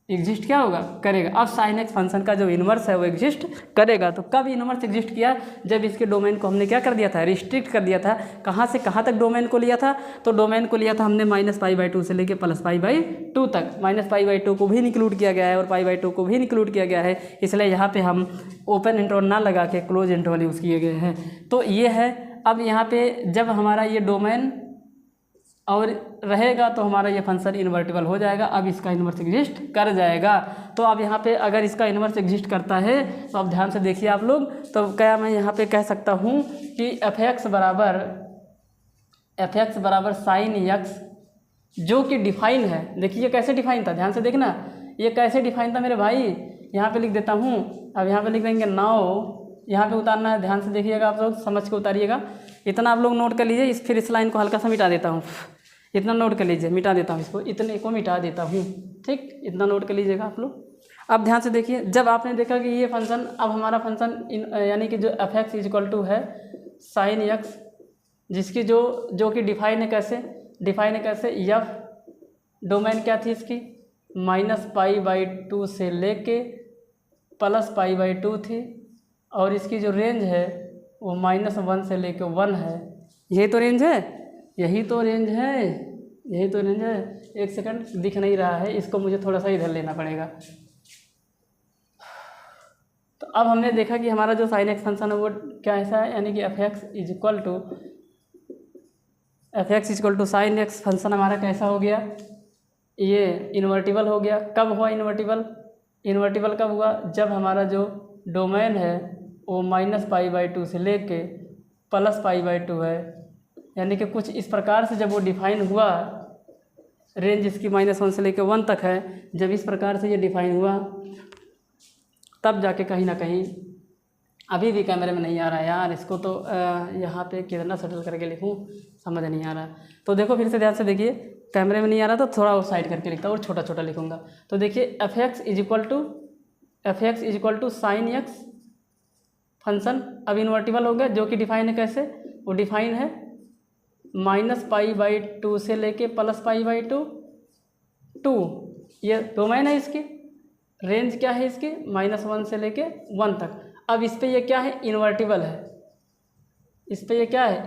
एग्जिस्ट क्या होगा, करेगा। अब साइन एक्स फंक्शन का जो इन्वर्स है वो एग्जिस्ट करेगा। तो कब इन्वर्स एग्जिस्ट किया, जब इसके डोमेन को हमने क्या कर दिया था, रिस्ट्रिक्ट कर दिया था। कहाँ से कहाँ तक डोमेन को लिया था, तो डोमेन को लिया था हमने -π/2 से लेके +π/2 तक। -π/2 को भी इंक्लूड किया गया है और π/2 को भी इंक्लूड किया गया है, इसलिए यहाँ पे हम ओपन इंटरवल ना लगा के क्लोज इंटरवल यूज़ किए गए हैं। तो ये है। अब यहाँ पे जब हमारा ये डोमेन और रहेगा तो हमारा ये फंक्शन इन्वर्टिबल हो जाएगा। अब इसका इन्वर्स एग्जिस्ट कर जाएगा। तो अब यहाँ पे अगर इसका इन्वर्स एग्जिस्ट करता है तो अब ध्यान से देखिए आप लोग, तो क्या मैं यहाँ पे कह सकता हूँ कि f(x) बराबर साइन एक्स, जो कि डिफाइन है। देखिए कैसे डिफाइन था, ध्यान से देखना, ये कैसे डिफाइन था मेरे भाई। यहाँ पे लिख देता हूँ, अब यहाँ पे लिख देंगे नाउ, यहाँ पे उतारना है, ध्यान से देखिएगा आप लोग, समझ के उतारिएगा। इतना आप लोग नोट कर लीजिए। फिर इस लाइन को हल्का सा मिटा देता हूँ, इतना नोट कर लीजिए, मिटा देता हूँ इसको, इतने को मिटा देता हूँ, ठीक, इतना नोट कर लीजिएगा आप लोग। अब ध्यान से देखिए, जब आपने देखा कि ये फंक्शन, अब हमारा फंक्शन यानी कि जो f(x) = है साइन एक्स, जिसकी जो कि डिफाइन है कैसे, f डोमेन क्या थी इसकी, -π/2 से लेके +π/2 थी, और इसकी जो रेंज है वो -1 से लेके 1 है। यही तो रेंज है, यही तो रेंज है। एक सेकंड, दिख नहीं रहा है, इसको मुझे थोड़ा सा इधर लेना पड़ेगा। तो अब हमने देखा कि हमारा जो साइन एक्स फंक्शन है वो क्या ऐसा है, यानी कि f(x) = साइन एक्स फंक्शन हमारा कैसा हो गया, ये इन्वर्टिबल हो गया। कब हुआ इन्वर्टिबल कब हुआ, जब हमारा जो डोमेन है वो -π/2 से लेके +π/2 है, यानी कि कुछ इस प्रकार से जब वो डिफाइन हुआ, रेंज इसकी -1 से लेके 1 तक है, जब इस प्रकार से ये डिफाइन हुआ तब जाके कहीं ना कहीं, अभी भी कैमरे में नहीं आ रहा है यार, इसको तो यहाँ पे कितना सेटल करके लिखूँ समझ नहीं आ रहा। तो देखो फिर से ध्यान से देखिए, कैमरे में नहीं आ रहा तो थोड़ा और साइड करके लिखता हूँ और छोटा छोटा लिखूँगा। तो देखिए f(x) = साइन एक्स फंक्शन अब इन्वर्टिबल हो गया, जो कि डिफाइन है कैसे, वो डिफाइन है -π/2 से लेके +π/2। ये डोमेन है, इसकी रेंज क्या है, इसकी -1 से लेके 1 तक। अब इस पे ये क्या है,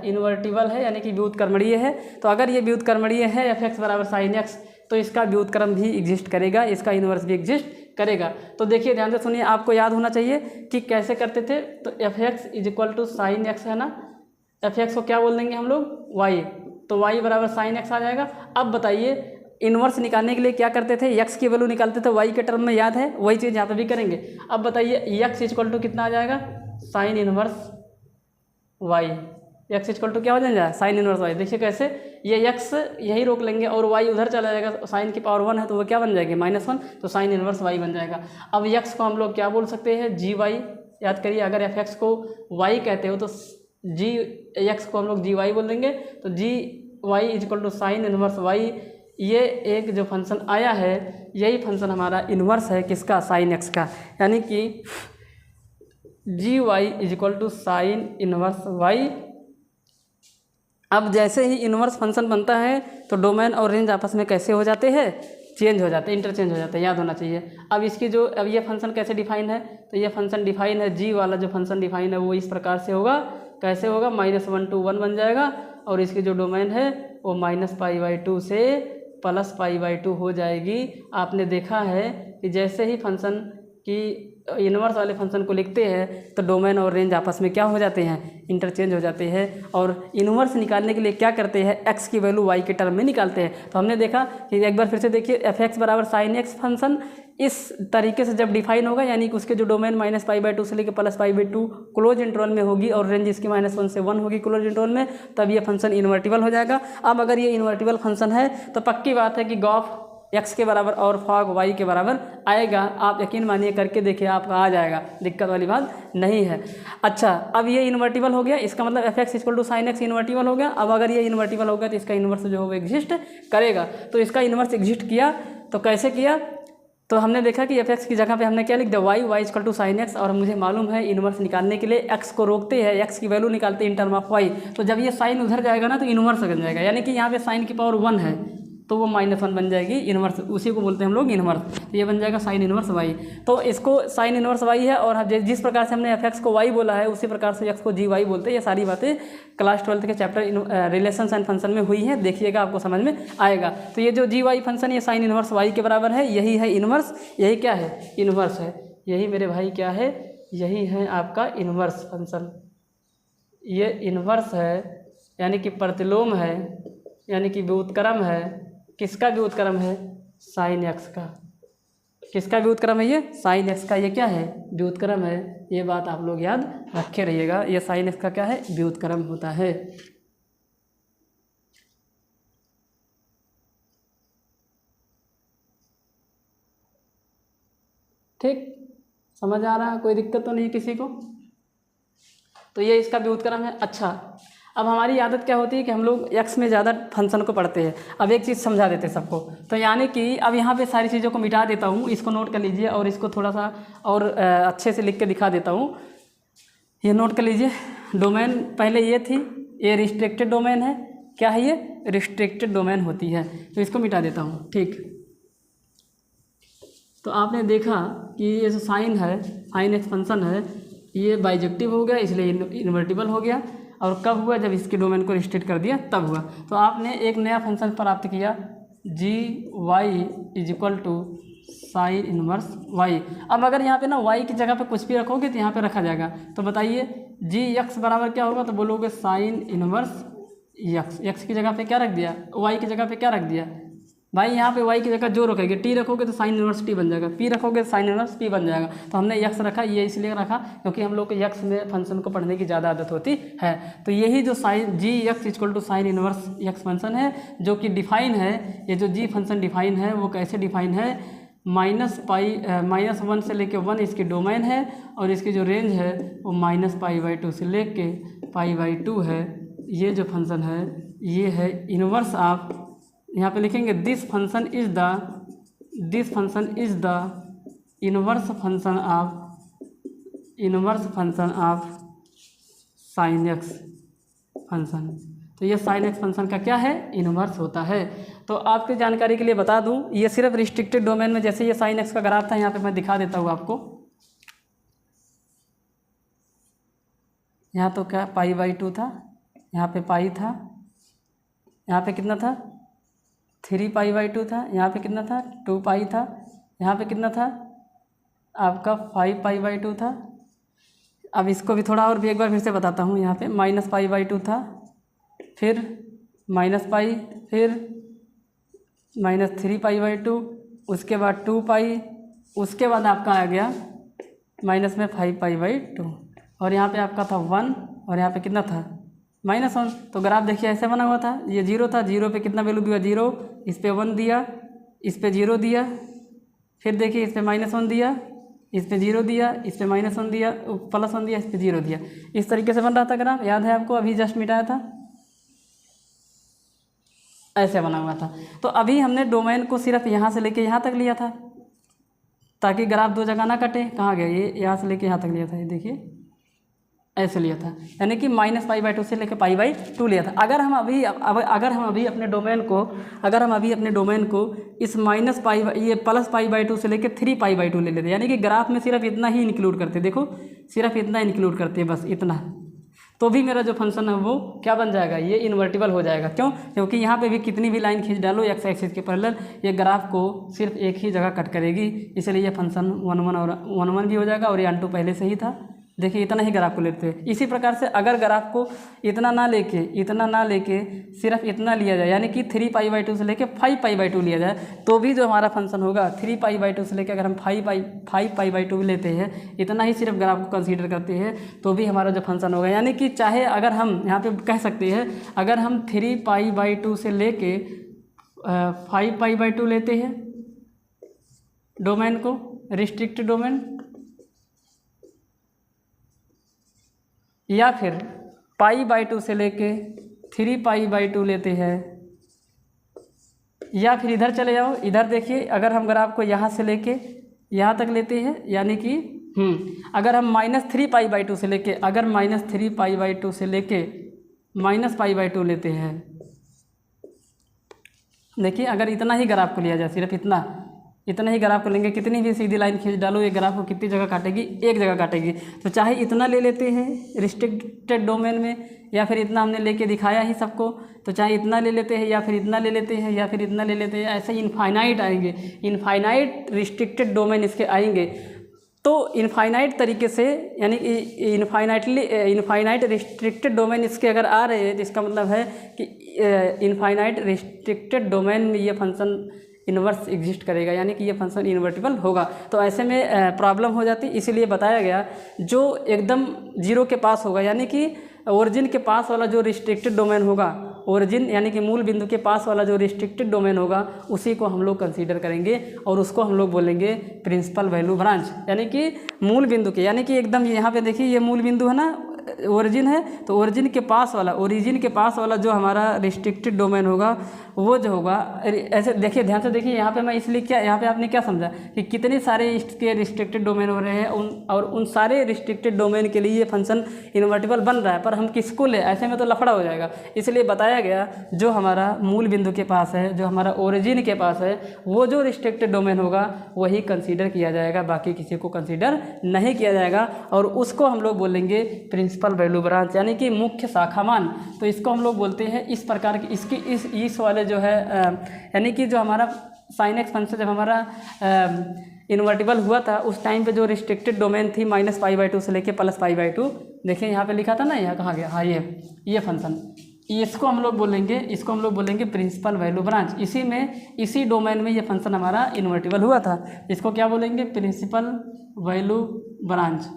इन्वर्टिबल है, यानी कि व्युत्क्रमणीय है। तो अगर ये व्युत्क्रमणीय है f(x) बराबर साइन एक्स, तो इसका व्युत्क्रम भी एग्जिस्ट करेगा, इसका इन्वर्स भी एग्जिस्ट करेगा। तो देखिए ध्यान से सुनिए, आपको याद होना चाहिए कि कैसे करते थे। तो f x is equal to sine x है ना, एफ एक्स को क्या बोल देंगे हम लोग, वाई, तो वाई बराबर साइन एक्स आ जाएगा। अब बताइए इन्वर्स निकालने के लिए क्या करते थे, एक्स की वैल्यू निकालते थे वाई के टर्म में, याद है, वही चीज़ यहाँ पे भी करेंगे। अब बताइए एक्स इक्वल टू कितना आ जाएगा, sine inverse y, x equal to क्या हो जाएगा, साइन इनवर्स वाई। देखिए कैसे, ये एक्स यही रोक लेंगे और वाई उधर चला जाएगा, साइन की पावर 1 है तो वो क्या बन जाएगी, -1, तो साइन इनवर्स वाई बन जाएगा। अब एक्स को हम लोग क्या बोल सकते हैं, जी वाई। याद करिए, अगर एफ एक्स को वाई कहते हो तो जी एक्स को हम लोग जी वाई बोल देंगे। तो G Y is equal to sine inverse Y, ये एक जो फंक्शन आया है यही फंक्शन हमारा इन्वर्स है किसका, साइन एक्स का। यानी कि G Y is equal to sine inverse Y. अब जैसे ही इन्वर्स फंक्शन बनता है तो डोमेन और रेंज आपस में कैसे हो जाते हैं, चेंज हो जाते हैं, इंटरचेंज हो जाते हैं, याद होना चाहिए। अब इसकी जो, अब ये फंक्शन कैसे डिफाइन है, तो ये फंक्शन डिफाइन है, जी वाला जो फंक्शन डिफाइन है वो इस प्रकार से होगा, कैसे होगा, -1 to 1 बन जाएगा और इसकी जो डोमेन है वो -π/2 से +π/2 हो जाएगी। आपने देखा है कि जैसे ही फंक्शन की इन्वर्स वाले फंक्शन को लिखते हैं तो डोमेन और रेंज आपस में क्या हो जाते हैं, इंटरचेंज हो जाते हैं। और इन्वर्स निकालने के लिए क्या करते हैं, एक्स की वैल्यू वाई के टर्म में निकालते हैं। तो हमने देखा कि एक बार फिर से देखिए, एफ एक्स बराबर साइन एक्स फंक्शन इस तरीके से जब डिफाइन होगा, यानी कि उसके जो डोमेन -π/2 से लेकर +π/2 क्लोज इंटरवल में होगी और रेंज इसकी -1 से 1 होगी क्लोज इंटरवल में, तब ये फंक्शन इन्वर्टिबल हो जाएगा। अब अगर ये इन्वर्टिबल फंक्शन है तो पक्की बात है कि गॉफ एक्स के बराबर और फॉग वाई के बराबर आएगा। आप यकीन मानिए, करके देखिए, आपका आ जाएगा, दिक्कत वाली बात नहीं है। अच्छा, अब ये इन्वर्टिबल हो गया, इसका मतलब f x equal to sine x invertible हो गया। अब अगर ये इन्वर्टिबल हो गया तो इसका इन्वर्स जो है वो एग्जिस्ट करेगा। तो इसका इन्वर्स एग्जिस्ट किया तो कैसे किया, तो हमने देखा कि एफ एक्स की जगह पे हमने क्या लिख दिया, y equal to sine x, और मुझे मालूम है इन्वर्स निकालने के लिए एक्स को रोकते हैं, एक्स की वैल्यू निकालते हैं इन टर्म ऑफ वाई। तो जब ये साइन उधर जाएगा ना तो इन्वर्स बन जाएगा, यानी कि यहाँ पे साइन की पावर 1 है तो वो -1 बन जाएगी, इन्वर्स, उसी को बोलते हैं हम लोग इन्वर्स। तो ये बन जाएगा साइन इन्वर्स वाई। तो इसको साइन इन्वर्स वाई है, और जिस प्रकार से हमने एफ एक्स को वाई बोला है उसी प्रकार से एक्स को जी वाई बोलते हैं। ये सारी बातें क्लास 12th के चैप्टर रिलेशंस एंड फंक्शन में हुई है, देखिएगा आपको समझ में आएगा। तो ये जो जी वाई फंक्शन ये साइन इन्वर्स वाई के बराबर है, यही है इन्वर्स, यही क्या है, इन्वर्स है, यही मेरे भाई क्या है, यही है आपका इन्वर्स फंक्शन। ये इन्वर्स है, यानी कि प्रतिलोम है, यानी कि व्युत्क्रम है। किसका व्युत्क्रम है, साइन एक्स का। किसका व्युत्क्रम है, ये साइन एक्स का, ये क्या है, व्युत्क्रम है। ये बात आप लोग याद रखे रहिएगा, ये साइन एक्स का क्या है, व्युत्क्रम होता है। ठीक, समझ आ रहा है, कोई दिक्कत तो नहीं किसी को। तो ये इसका व्युत्क्रम है। अच्छा, अब हमारी आदत क्या होती है कि हम लोग एक्स में ज़्यादा फंक्शन को पढ़ते हैं। अब एक चीज़ समझा देते सबको, तो यानी कि अब यहाँ पे सारी चीज़ों को मिटा देता हूँ, इसको नोट कर लीजिए और इसको थोड़ा सा और अच्छे से लिख के दिखा देता हूँ। ये नोट कर लीजिए, डोमेन पहले ये थी, ये रिस्ट्रिक्टेड डोमेन है, क्या है ये, रिस्ट्रिक्टेड डोमेन होती है। तो इसको मिटा देता हूँ, ठीक। तो आपने देखा कि ये जो साइन है, साइन एक्स फंक्शन है, ये बाइजेक्टिव हो गया, इसलिए इन्वर्टिबल हो गया। और कब हुआ, जब इसके डोमेन को रिस्ट्रिक्ट कर दिया तब हुआ। तो आपने एक नया फंक्शन प्राप्त किया, G Y is equal to sine inverse Y. अब अगर यहाँ पे ना वाई की जगह पे कुछ भी रखोगे तो यहाँ पे रखा जाएगा। तो बताइए जी एक्स बराबर क्या होगा, तो बोलोगे साइन इनवर्स एक्स। एक्स की जगह पे क्या रख दिया, वाई की जगह पे क्या रख दिया भाई, यहाँ पे वाई की जगह जो रखोगे, टी रखोगे तो साइन इनवर्स टी बन जाएगा, पी रखोगे तो साइन इनवर्स पी बन जाएगा। तो हमने एक्स रखा, ये इसलिए रखा क्योंकि हम लोग को एक्स में फंक्शन को पढ़ने की ज़्यादा आदत होती है। तो यही जो sine g x equal to sine inverse x function है जो कि डिफाइन है, ये जो जी फंक्शन डिफाइन है वो कैसे डिफाइन है, -1 से लेके 1 इसकी डोमेन है और इसकी जो रेंज है वो -π/2 से लेके π/2 है। ये जो फंक्शन है ये है इनवर्स ऑफ, यहाँ पे लिखेंगे this function is the inverse function of sine x function. तो ये साइन एक्स फंक्शन का क्या है, इनवर्स होता है। तो आपकी जानकारी के लिए बता दूं, ये सिर्फ रिस्ट्रिक्टेड डोमेन में, जैसे ये साइन एक्स का ग्राफ था, यहाँ पे मैं दिखा देता हूँ आपको। यहाँ तो क्या π/2 था, यहाँ पे पाई था, यहाँ पे कितना था 3π/2 था, यहाँ पे कितना था 2π था, यहाँ पे कितना था आपका 5π/2 था। अब इसको भी थोड़ा और भी एक बार फिर से बताता हूँ। यहाँ पे -π/2 था, फिर -π, फिर -3π/2, उसके बाद 2π, उसके बाद आपका आ गया माइनस में 5π/2 और यहाँ पे आपका था 1 और यहाँ पे कितना था -1। तो ग्राफ देखिए ऐसे बना हुआ था, ये 0 था, 0 पे कितना वैल्यू दिया 0, इस पे 1 दिया, इस पे 0 दिया, फिर देखिए इस पे -1 दिया, इस पे 0 दिया, इस पे -1 दिया, +1 दिया, इस पे 0 दिया। इस तरीके से बन रहा था ग्राफ, याद है आपको? अभी जस्ट मिटाया था, ऐसे बना हुआ था। तो अभी हमने डोमेन को सिर्फ यहाँ से लेके यहाँ तक लिया था ताकि ग्राफ दो जगह ना कटे। कहाँ गया ये? यहाँ से लेके यहाँ तक लिया था, ये देखिए ऐसे लिया था, यानी कि -π/2 से लेकर π/2 लिया था। अगर हम अभी अपने डोमेन को इस +π/2 से लेकर 3π/2 ले लेते, यानी कि ग्राफ में सिर्फ इतना ही इंक्लूड करते, देखो सिर्फ इतना इंक्लूड करते हैं, बस इतना, तो भी मेरा जो फंक्शन है वो क्या बन जाएगा? ये इन्वर्टिबल हो जाएगा। क्यों? क्योंकि यहाँ पे भी कितनी भी लाइन खींच डालो एक्स एक्सिस के पैरेलल, ये ग्राफ को सिर्फ एक ही जगह कट करेगी, इसलिए ये फंक्शन 1 और 1 भी हो जाएगा और ये 1 पहले से ही था। देखिए इतना ही ग्राफ को लेते हैं। इसी प्रकार से अगर ग्राफ को इतना ना लेके सिर्फ इतना लिया जाए, यानी कि 3π/2 से लेके 5π/2 लिया जाए, तो भी जो हमारा फंक्शन होगा 3π/2 से लेकर अगर हम 5π/2 लेते हैं, इतना ही सिर्फ ग्राफ को कंसीडर करते हैं, तो भी हमारा जो फंक्शन होगा, यानी कि चाहे अगर हम यहाँ पे कह सकते हैं, अगर हम 3π/2 से लेके 5π/2 लेते हैं डोमेन को, रिस्ट्रिक्टेड डोमेन, या फिर π/2 से लेके 3π/2 लेते हैं, या फिर इधर चले जाओ, इधर देखिए अगर हम ग्राफ को यहाँ से लेके यहाँ तक लेते हैं, यानी कि अगर हम -3π/2 से लेके -3π/2 से लेके -π/2 लेते हैं, देखिए अगर इतना ही ग्राफ को लिया जाए, सिर्फ इतना ही ग्राफ को लेंगे, कितनी भी सीधी लाइन खींच डालो, ये ग्राफ को कितनी जगह काटेगी? एक जगह काटेगी। तो चाहे इतना ले लेते हैं रिस्ट्रिक्टेड डोमेन में, या फिर इतना हमने लेके दिखाया ही सबको, तो चाहे इतना ले लेते हैं या फिर इतना ले लेते हैं या फिर इतना ले लेते हैं, ऐसे इनफाइनाइट आएंगे, इनफाइनाइट रिस्ट्रिक्टेड डोमेन इसके आएंगे। तो इनफाइनाइट तरीके से, यानी कि इनफाइनाइट रिस्ट्रिक्टेड डोमेन इसके अगर आ रहे हैं, जिसका मतलब है कि इनफाइनाइट रिस्ट्रिक्टेड डोमेन में ये फंक्शन इन्वर्स एग्जिस्ट करेगा, यानी कि ये फंक्शन इन्वर्टिबल होगा। तो ऐसे में प्रॉब्लम हो जाती, इसीलिए बताया गया जो एकदम 0 के पास होगा, यानी कि ओरिजिन के पास वाला जो रिस्ट्रिक्टेड डोमेन होगा, ओरिजिन यानी कि मूल बिंदु के पास वाला जो रिस्ट्रिक्टेड डोमेन होगा, उसी को हम लोग कंसीडर करेंगे और उसको हम लोग बोलेंगे प्रिंसिपल वैल्यू ब्रांच, यानी कि मूल बिंदु के, यानी कि एकदम यहाँ पे देखिए ये मूल बिंदु है ना, ओरिजिन है, तो ओरिजिन के पास वाला जो हमारा रिस्ट्रिक्टेड डोमेन होगा, वो जो होगा, ऐसे देखिए ध्यान से देखिए, यहाँ पे मैं इसलिए क्या, यहाँ पे आपने क्या समझा कि कितने सारे इसके रिस्ट्रिक्टेड डोमेन हो रहे हैं, उन सारे रिस्ट्रिक्टेड डोमेन के लिए ये फंक्शन इन्वर्टिबल बन रहा है, पर हम किसको ले, ऐसे में तो लफड़ा हो जाएगा। इसलिए बताया गया जो हमारा मूल बिंदु के पास है, जो हमारा ओरिजिन के पास है, वो जो रिस्ट्रिक्टेड डोमेन होगा वही कंसीडर किया जाएगा, बाकी किसी को कंसीडर नहीं किया जाएगा, और उसको हम लोग बोलेंगे प्रिंसिपल वैल्यू ब्रांच, यानी कि मुख्य शाखा मान। तो इसको हम लोग बोलते हैं इस प्रकार की, इसकी इस वाले जो है यानी कि जो हमारा साइन एक्स फंक्शन जब हमारा इन्वर्टिबल हुआ था, उस टाइम पे जो रिस्ट्रिक्टेड डोमेन थी -π/2 से लेके +π/2, देखिए यहाँ पे लिखा था ना, यहाँ कहाँ गया, हाँ ये फंक्शन, इसको हम लोग बोलेंगे प्रिंसिपल वैल्यू ब्रांच। इसी डोमेन में ये फंक्शन हमारा इन्वर्टिबल हुआ था, इसको क्या बोलेंगे? प्रिंसिपल वैल्यू ब्रांच,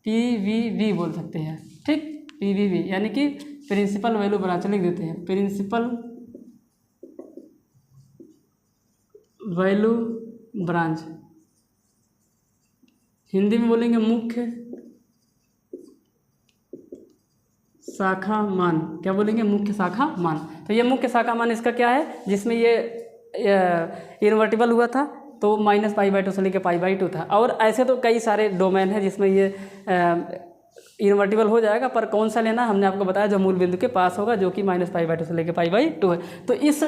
PVB बोल सकते हैं, ठीक, PVB यानी कि प्रिंसिपल वैल्यू ब्रांच लिख देते हैं, प्रिंसिपल वैल्यू ब्रांच, हिंदी में बोलेंगे मुख्य शाखा मान। क्या बोलेंगे? मुख्य शाखा मान। तो ये मुख्य शाखा मान इसका क्या है, जिसमें ये इन्वर्टिबल हुआ था, तो -π/2 से लेकर π/2 था। और ऐसे तो कई सारे डोमेन हैं जिसमें ये इन्वर्टिबल हो जाएगा, पर कौन सा लेना हमने आपको बताया, जो मूल बिंदु के पास होगा, जो कि -π/2 से लेकर π/2 है। तो इस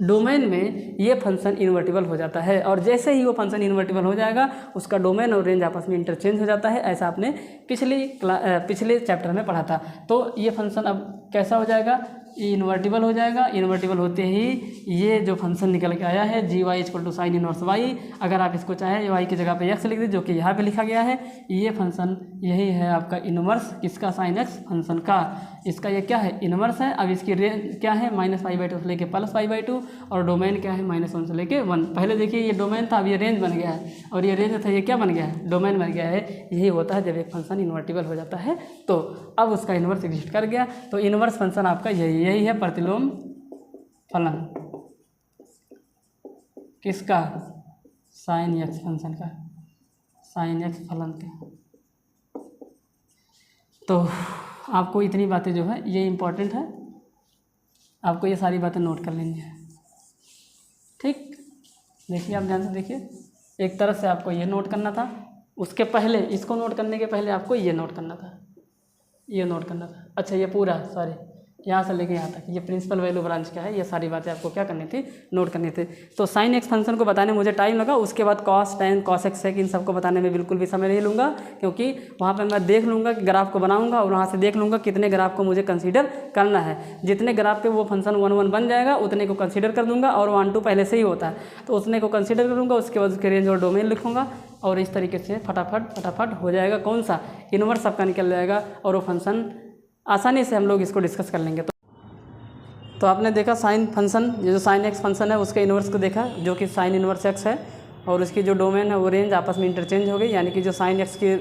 डोमेन में ये फंक्शन इन्वर्टिबल हो जाता है, और जैसे ही वो फंक्शन इन्वर्टिबल हो जाएगा, उसका डोमेन और रेंज आपस में इंटरचेंज हो जाता है। ऐसा आपने पिछले चैप्टर में पढ़ा था। तो ये फंक्शन अब कैसा हो जाएगा, ये इन्वर्टिबल हो जाएगा। इन्वर्टिबल होते ही ये जो फंक्शन निकल के आया है G Y equal to sine inverse Y, अगर आप इसको चाहें वाई की जगह पे एक्स लिख दीजिए, जो कि यहाँ पे लिखा गया है। ये फंक्शन यही है आपका इनवर्स किसका, साइन एक्स फंक्शन का। इसका ये क्या है, इनवर्स है। अब इसकी रेंज क्या है, -π/2 से लेके +π/2, और डोमेन क्या है, -1 से लेके 1। पहले देखिए ये डोमेन था, अब ये रेंज बन गया है, और ये रेंज था, ये क्या बन गया है, डोमेन बन गया है। यही होता है जब एक फंक्शन इन्वर्टिबल हो जाता है। तो अब उसका इन्वर्स एग्जिस्ट कर गया, तो इन्वर्स फंक्शन आपका यही है, प्रतिलोम फलन किसका, साइन एक्स फंक्शन का, साइन एक्स फलन का। तो आपको इतनी बातें जो है ये इम्पॉर्टेंट है, आपको ये सारी बातें नोट कर लेनी है, ठीक। देखिए आप ध्यान से देखिए, एक तरफ से आपको ये नोट करना था, उसके पहले इसको नोट करने के पहले आपको ये नोट करना था, ये नोट करना था। अच्छा ये पूरा सॉरी यहाँ से लेके यहाँ तक ये प्रिंसिपल वैल्यू ब्रांच क्या है, ये सारी बातें आपको क्या करनी थी, नोट करनी थी। तो साइन एक्स फंक्शन को बताने मुझे टाइम लगा, उसके बाद cos tan cos X sec इन सबको बताने में बिल्कुल भी समय नहीं लूँगा, क्योंकि वहाँ पर मैं देख लूँगा कि ग्राफ को बनाऊँगा, और वहाँ से देख लूँगा कितने ग्राफ को मुझे कंसीडर करना है। जितने ग्राफ पे वो फंक्शन 1 1 बन जाएगा उतने को कंसीडर कर दूँगा, और 1 2 पहले से ही होता है तो उतने को कंसीडर करूँगा। उसके बाद उसके रेंज और डोमेन लिखूँगा, और इस तरीके से फटाफट हो जाएगा, कौन सा, इनवर्स सबका निकल जाएगा, और वो फंक्शन आसानी से हम लोग इसको डिस्कस कर लेंगे। तो आपने देखा साइन फंक्शन, ये जो साइन एक्स फंक्शन है उसके इन्वर्स को देखा, जो कि साइन इन्वर्स एक्स है, और उसकी जो डोमेन है वो रेंज आपस में इंटरचेंज हो गई, यानी कि जो साइन एक्स की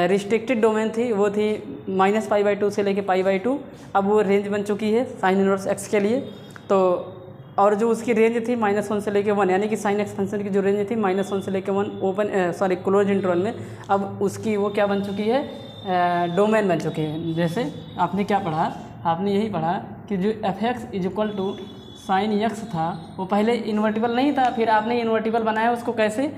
रिस्ट्रिक्टेड डोमेन थी वो थी -π/2 से लेके π/2, अब वो रेंज बन चुकी है साइन इन्वर्स एक्स के लिए। तो और जो उसकी रेंज थी -1 से लेके 1, यानी कि साइन एक्स फंक्शन की जो रेंज थी -1 से लेके 1 ओपन क्लोज इंटरवल में, अब उसकी वो क्या बन चुकी है, डोमेन बन चुकी है। जैसे आपने क्या पढ़ा, आपने यही पढ़ा कि जो f(x) = साइन एक्स था वो पहले इन्वर्टिबल नहीं था, फिर आपने इन्वर्टिबल बनाया उसको कैसे,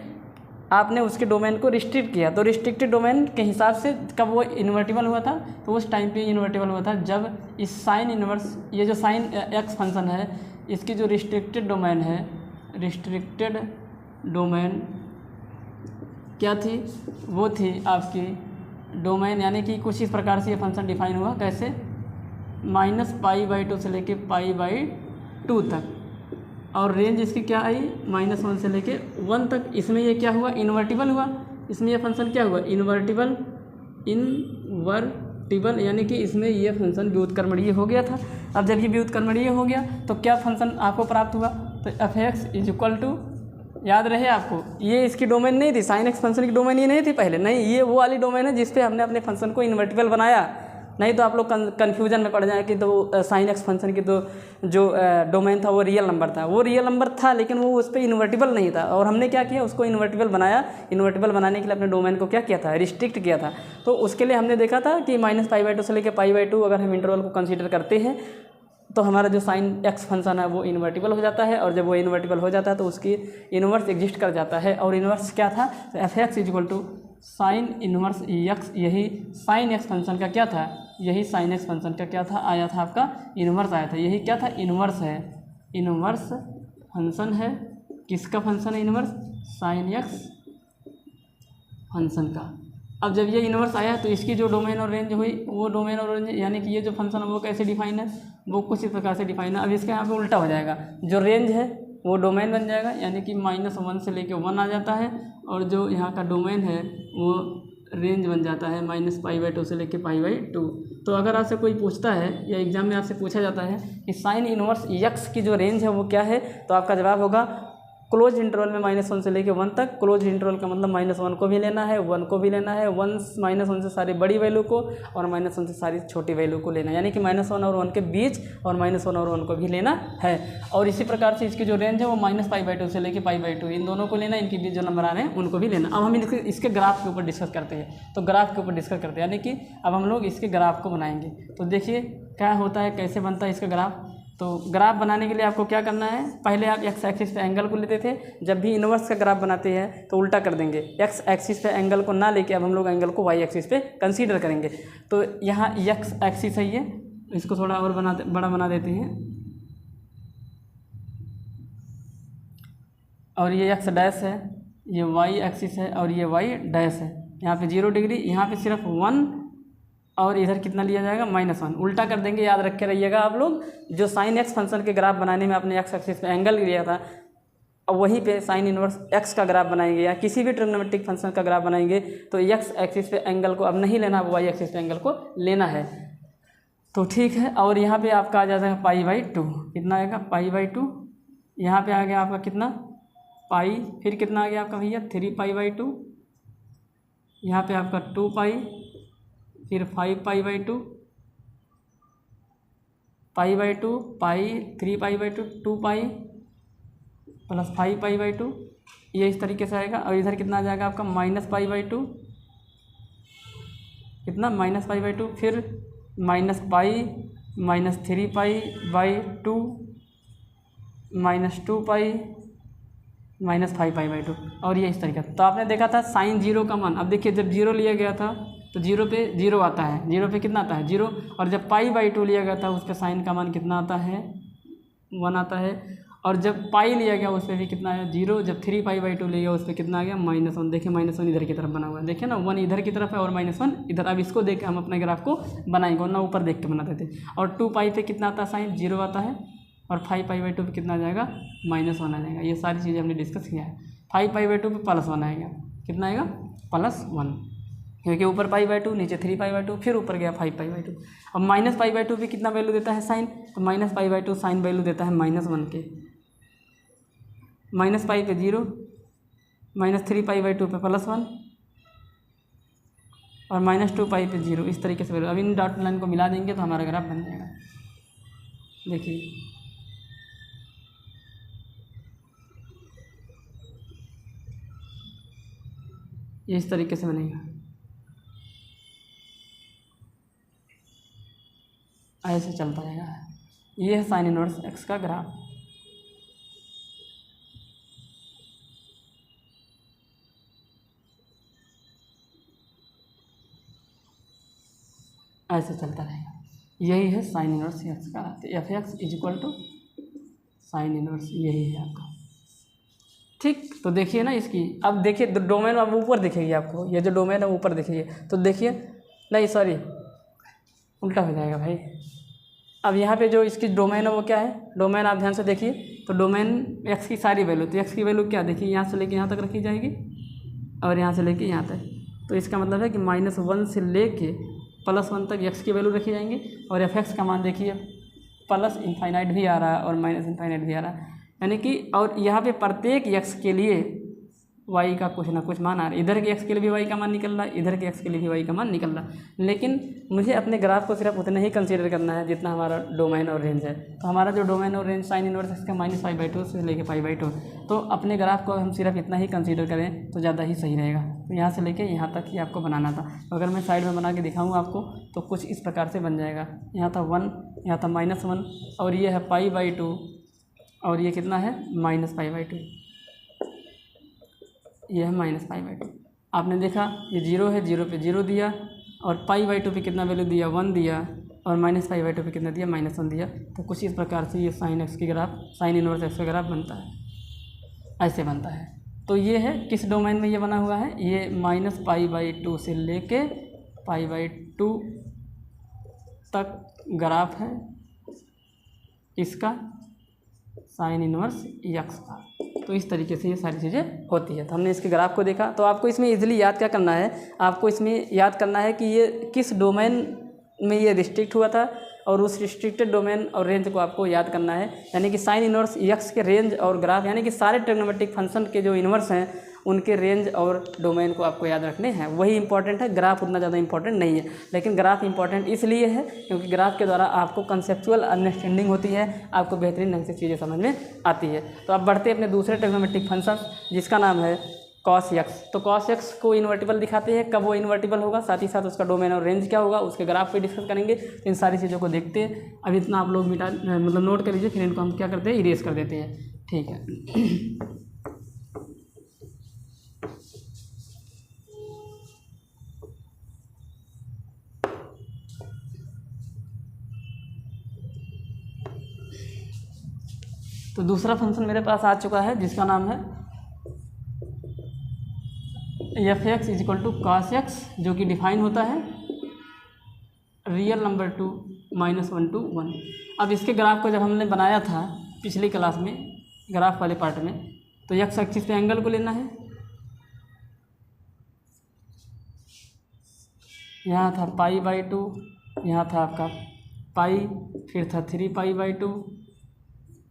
आपने उसके डोमेन को रिस्ट्रिक्ट किया। तो रिस्ट्रिक्टेड डोमेन के हिसाब से कब वो इन्वर्टिबल हुआ था, तो उस टाइम पे इन्वर्टिबल हुआ था जब इस साइन इन्वर्स, ये जो साइन एक्स फंक्शन है इसकी जो रिस्ट्रिक्टेड डोमेन है, रिस्ट्रिक्टेड डोमेन क्या थी, वो थी आपकी डोमेन, यानी कि कुछ इस प्रकार से ये फंक्शन डिफाइन हुआ, कैसे, -π/2 से लेके π/2 तक, और रेंज इसकी क्या आई, -1 से लेके 1 तक। इसमें ये क्या हुआ, इन्वर्टिबल हुआ, इसमें ये फंक्शन क्या हुआ, इन्वर्टिबल, यानी कि इसमें ये फंक्शन व्युत्क्रमणीय हो गया था। अब जब ये व्युत्क्रमणीय हो गया तो क्या फंक्शन आपको प्राप्त हुआ, तो f(x) = याद रहे आपको, ये इसकी डोमेन नहीं थी, साइन एक्स फंक्शन की डोमेन ये नहीं थी पहले, नहीं, ये वो वाली डोमेन है जिस पे हमने अपने फंक्शन को इन्वर्टिबल बनाया। नहीं तो आप लोग कन्फ्यूजन में पड़ जाए कि तो साइन एक्स फंक्शन की तो जो डोमेन था वो रियल नंबर था, वो रियल नंबर था लेकिन वो उस पर इन्वर्टिबल नहीं था, और हमने क्या किया, उसको इन्वर्टिबल बनाया। इन्वर्टिबल बनाने के लिए अपने डोमेन को क्या किया था, रिस्ट्रिक्ट किया था। तो उसके लिए हमने देखा था कि -π/2 से लेकर π/2 अगर हम इंटरवल को कंसीडर करते हैं तो हमारा जो साइन एक्स फंक्शन है वो इन्वर्टिबल हो जाता है, और जब वो इन्वर्टिबल हो जाता है तो उसकी इन्वर्स एग्जिस्ट कर जाता है। और इन्वर्स क्या था, तो f(x) = साइन इन्वर्स एक्स, यही साइन एक्स फंक्शन का क्या था, यही साइन एक्स फंक्शन का क्या था, आया था आपका इन्वर्स आया था, यही क्या था, इन्वर्स है, इन्वर्स फंक्शन है, किसका फंक्शन है, इन्वर्स साइन एक्स फंक्शन का। अब जब ये इन्वर्स आया तो इसकी जो डोमेन और रेंज हुई, वो डोमेन और रेंज, यानी कि ये जो फंक्शन है वो कैसे डिफाइन है, वो कुछ इस प्रकार से डिफाइन है। अब इसका यहाँ पे उल्टा हो जाएगा, जो रेंज है वो डोमेन बन जाएगा, यानी कि -1 से लेके 1 आ जाता है, और जो यहाँ का डोमेन है वो रेंज बन जाता है -π/2 से लेके π/2। तो अगर आपसे कोई पूछता है या एग्जाम में आपसे पूछा जाता है कि साइन इन्वर्स एक्स की जो रेंज है वो क्या है, तो आपका जवाब होगा क्लोज इंटरवल में -1 से लेके 1 तक। क्लोज इंटरवल का मतलब -1 को भी लेना है, 1 को भी लेना है, -1 से सारी बड़ी वैल्यू को और -1 से सारी छोटी वैल्यू को लेना है, यानी कि -1 और 1 के बीच, और -1 और 1 को भी लेना है। और इसी प्रकार से इसकी जो रेंज है वो -π/2 से लेके π/2, इन दोनों को लेना, इनके बीच जो नंबर आ रहे हैं उनको भी लेना। अब हम इसके ग्राफ के ऊपर डिस्कस करते हैं, तो ग्राफ के ऊपर डिस्कस करते हैं, यानी कि अब हम लोग इसके ग्राफ को बनाएंगे। तो देखिए क्या होता है, कैसे बनता है इसका ग्राफ। तो ग्राफ बनाने के लिए आपको क्या करना है, पहले आप एक्स एक्सिस पे एंगल को लेते थे, जब भी इन्वर्स का ग्राफ बनाते हैं तो उल्टा कर देंगे, एक्स एक्सिस पे एंगल को ना लेके अब हम लोग एंगल को वाई एक्सिस पे कंसीडर करेंगे। तो यहाँ एक्स एक्सिस है ये, इसको थोड़ा और बड़ा बना देते हैं, और ये एक्स डैश है, ये वाई एक्सिस है, और ये वाई डैश है। यहाँ पे 0 डिग्री, यहाँ पे सिर्फ 1 और इधर कितना लिया जाएगा -1। उल्टा कर देंगे, याद रख के रहिएगा आप लोग। जो साइन एक्स फंक्शन के ग्राफ बनाने में आपने एक्स एक्सिस पे एंगल लिया था, अब वहीं पे साइन इनवर्स एक्स का ग्राफ बनाएंगे या किसी भी ट्रिग्नोमेट्रिक फंक्शन का ग्राफ बनाएंगे तो एक्स एक्सिस पे एंगल को अब नहीं लेना, वाई एक्सिस पे एंगल को लेना है। तो ठीक है, और यहाँ पे आपका आ जाएगा π/2। कितना आएगा π/2। यहाँ पे आ गया आपका कितना पाई, फिर कितना आ गया आपका भैया 3π/2। यहाँ पे आपका 2π, फिर 5π/2, π/2, पाई 3π/2, 2π प्लस 5π/2, ये इस तरीके से आएगा। और इधर कितना आ जाएगा आपका -π/2, कितना -π/2, फिर -π, -3π/2, -2π, -5π/2, और ये इस तरीके से। तो आपने देखा था साइन 0 का मान, अब देखिए जब 0 लिया गया था तो 0 पे 0 आता है, 0 पे कितना आता है 0, और जब π/2 लिया गया था उस पर साइन का मान कितना आता है 1 आता है, और जब पाई लिया गया उस पर भी कितना आया 0, जब 3π/2 लिया गया उस पर कितना आ गया -1। देखिए -1 इधर की तरफ बना हुआ है, देखिए ना 1 इधर की तरफ है और -1 इधर। अब इसको देख के हम अपने ग्राफ को बनाएंगे, वरना ऊपर देख के बनाते थे। और 2π पे कितना आता है साइन 0 आता है, और 5π/2 पे कितना आ जाएगा -1 आ जाएगा। ये सारी चीज़ें हमने डिस्कस किया है। 5π/2 पे +1 आएगा, कितना आएगा +1, क्योंकि ऊपर π/2 नीचे 3π/2 फिर ऊपर गया 5π/2। अब -π/2 पे कितना वैल्यू देता है साइन, तो -π/2 साइन वैल्यू देता है -1 के, -π पे 0, -3π/2 पे +1, और -2π पे 0, इस तरीके से वैल्यू। अब इन डॉट लाइन को मिला देंगे तो हमारा ग्राफ बन जाएगा। देखिए ये इस तरीके से बनेगा, ऐसे चलता रहेगा। ये है साइन इनवर्स एक्स का ग्राफ। ऐसे चलता रहेगा, यही है साइन इनवर्स एक्स का। f(x) = साइन इनवर्स, यही है आपका। ठीक, तो देखिए ना इसकी, अब देखिए डोमेन अब ऊपर दिखेगी आपको, ये जो डोमेन है ऊपर दिखेगी। तो देखिए, नहीं सॉरी उल्टा हो जाएगा भाई। अब यहाँ पे जो इसकी डोमेन है वो क्या है, डोमेन आप ध्यान से देखिए। तो डोमेन एक्स की सारी वैल्यू, तो एक्स की वैल्यू क्या देखिए, यहाँ से लेके यहाँ तक रखी जाएगी और यहाँ से लेके यहाँ तक। तो इसका मतलब है कि -1 से लेके +1 तक एक्स की वैल्यू रखी जाएंगी। और f(x) का मान देखिए +∞ भी आ रहा है और -∞ भी आ रहा है, यानी कि और यहाँ पे प्रत्येक x के लिए y का कुछ ना कुछ मान आ रहा है। इधर के x के लिए भी y का मान निकल रहा है, इधर के x के लिए भी y का मान निकल रहा है। लेकिन मुझे अपने ग्राफ को सिर्फ उतना ही कंसीडर करना है जितना हमारा डोमेन और रेंज है। तो हमारा जो डोमेन और रेंज साइन इनवर्स इसका -π/2 से लेके π/2, तो अपने ग्राफ को हम सिर्फ इतना ही कंसीडर करें तो ज़्यादा ही सही रहेगा। तो यहाँ से लेके यहाँ तक ही आपको बनाना था। तो अगर मैं साइड में बना के दिखाऊँ आपको तो कुछ इस प्रकार से बन जाएगा। यहाँ था 1, यहाँ था -1, और ये है π/2, और ये कितना है -π/2, ये है -π/2। आपने देखा ये 0 है, 0 पे 0 दिया, और π/2 पे कितना वैल्यू दिया 1 दिया, और -π/2 पे कितना दिया -1 दिया। तो कुछ इस प्रकार से ये साइन एक्स की ग्राफ, साइन इनवर्स एक्स का ग्राफ बनता है, ऐसे बनता है। तो ये है किस डोमेन में ये बना हुआ है, ये -π/2 से लेके π/2 तक ग्राफ है इसका साइन इनवर्स एक्स का। तो इस तरीके से ये सारी चीज़ें होती है। तो हमने इसके ग्राफ को देखा। तो आपको इसमें इजीली याद क्या करना है, आपको इसमें याद करना है कि ये किस डोमेन में ये रिस्ट्रिक्ट हुआ था, और उस रिस्ट्रिक्टेड डोमेन और रेंज को आपको याद करना है। यानी कि साइन इनवर्स एक्स के रेंज और ग्राफ, यानी कि सारे ट्रिग्नोमेट्रिक फंक्शन के जो इनवर्स हैं उनके रेंज और डोमेन को आपको याद रखने हैं, वही इंपॉर्टेंट है। ग्राफ उतना ज़्यादा इंपॉर्टेंट नहीं है, लेकिन ग्राफ इंपॉर्टेंट इसलिए है क्योंकि ग्राफ के द्वारा आपको कंसेप्चुअल अंडरस्टैंडिंग होती है, आपको बेहतरीन ढंग से चीज़ें समझ में आती है। तो अब बढ़ते अपने दूसरे ट्रिग्नोमेट्रिक फंक्शन जिसका नाम है cos x। तो cos x को इन्वर्टिबल दिखाते हैं, कब वो इन्वर्टिबल होगा, साथ ही साथ उसका डोमेन और रेंज क्या होगा, उसके ग्राफ पे डिस्कस करेंगे। तो इन सारी चीज़ों को देखते हैं। अब इतना आप लोग मतलब नोट कर लीजिए, फिर इनको हम क्या करते हैं, इरेज कर देते हैं। ठीक है। तो दूसरा फंक्शन मेरे पास आ चुका है जिसका नाम है f(x) = cos x, जो कि डिफाइन होता है रियल नंबर टू -1 to 1। अब इसके ग्राफ को जब हमने बनाया था पिछली क्लास में ग्राफ वाले पार्ट में, तो एक्स एक्सिस पे एंगल को लेना है। यहाँ था π/2, यहाँ था आपका पाई, फिर था 3π/2,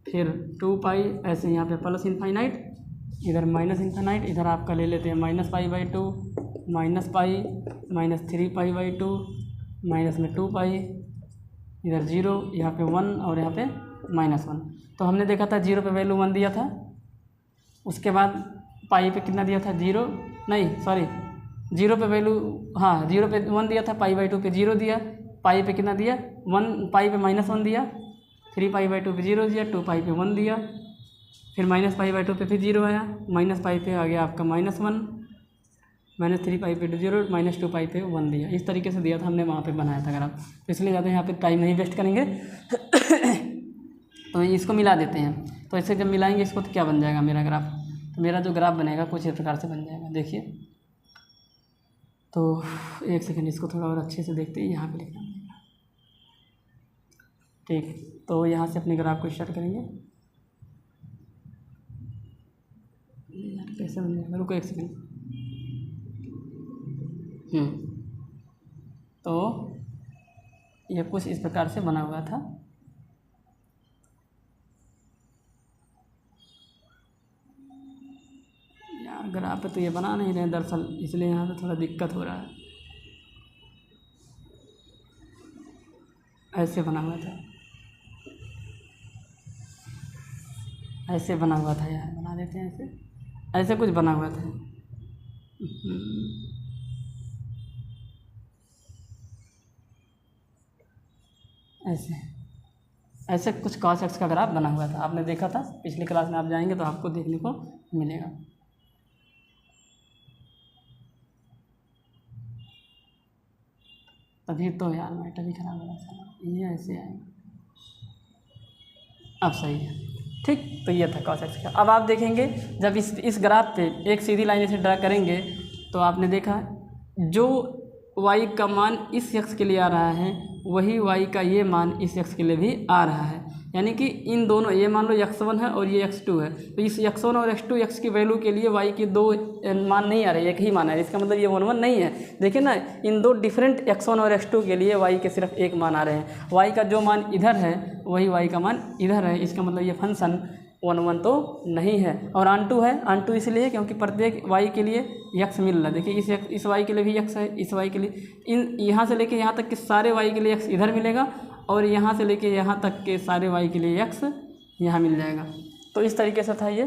फिर 2π, ऐसे यहाँ पे प्लस इनफाइनाइट, इधर माइनस इनफाइनाइट, इधर आपका ले लेते हैं -π/2, -π, -3π/2, माइनस में 2π, इधर 0, यहाँ पे 1 और यहाँ पे -1। तो हमने देखा था 0 पे वैल्यू 1 दिया था, उसके बाद पाई पे कितना दिया था 0, नहीं सॉरी 0 पे वैल्यू, हाँ 0 पे 1 दिया था, π/2 पे 0 दिया, पाई पे कितना दिया 1, पाई पे -1 दिया, 3π/2 पे 0 दिया, 2π पे 1 दिया, फिर -π/2 पे फिर 0 आया, -π पे आ गया आपका -1, -3π पे 0, -2π पे 1 दिया। इस तरीके से दिया था हमने, वहाँ पे बनाया था ग्राफ। तो इसलिए ज़्यादा यहाँ पे टाइम नहीं वेस्ट करेंगे तो इसको मिला देते हैं। तो ऐसे जब मिलाएंगे इसको तो क्या बन जाएगा मेरा ग्राफ, तो मेरा जो ग्राफ बनेगा कुछ इस प्रकार से बन जाएगा। देखिए तो एक सेकंड, इसको थोड़ा और अच्छे से देखते हैं, यहाँ पे लिखना पड़ेगा। ठीक है, तो यहाँ से अपने ग्राफ को स्टार्ट करेंगे। यार कैसे बन जाएगा, रुको एक सेकंड। तो यह कुछ इस प्रकार से बना हुआ था। यार ग्राफ पे तो ये बना नहीं रहे दरअसल, इसलिए यहाँ पे थोड़ा दिक्कत हो रहा है। ऐसे बना हुआ था, ऐसे बना हुआ था, यार बना देते हैं ऐसे, ऐसे कुछ बना हुआ था। ऐसे ऐसे कुछ cos x का ग्राफ बना हुआ था, आपने देखा था पिछली क्लास में। आप जाएंगे तो आपको देखने को मिलेगा। तभी तो यार मैटर भी खराब हो रहा था, ये ऐसे आएगा। अब सही है, ठीक। तो ये था cos x का। अब आप देखेंगे जब इस ग्राफ पे एक सीधी लाइन से ड्रा करेंगे तो आपने देखा जो y का मान इस x के लिए आ रहा है वही y का ये मान इस x के लिए भी आ रहा है। यानी कि इन दोनों, ये मान लो x1 है और ये x2 है, तो इस x1 और x2 x की वैल्यू के लिए y की दो मान नहीं आ रहे, एक ही मान है। इसका मतलब ये 1 नहीं है। देखिए ना, इन दो डिफरेंट x1 और x2 के लिए y के सिर्फ एक मान आ रहे हैं। y का जो मान इधर है वही y का मान इधर है। इसका मतलब ये फंक्शन 1 तो नहीं है। और आन2 है, आन2 इसलिए क्योंकि प्रत्येक y के लिए x मिल रहा है। देखिए इस y के लिए भी x है, इस y के लिए, इन यहाँ से लेके यहाँ तक के सारे y के लिए x इधर मिलेगा और यहाँ से लेके यहाँ तक के सारे y के लिए x यहाँ मिल जाएगा। तो इस तरीके से था ये।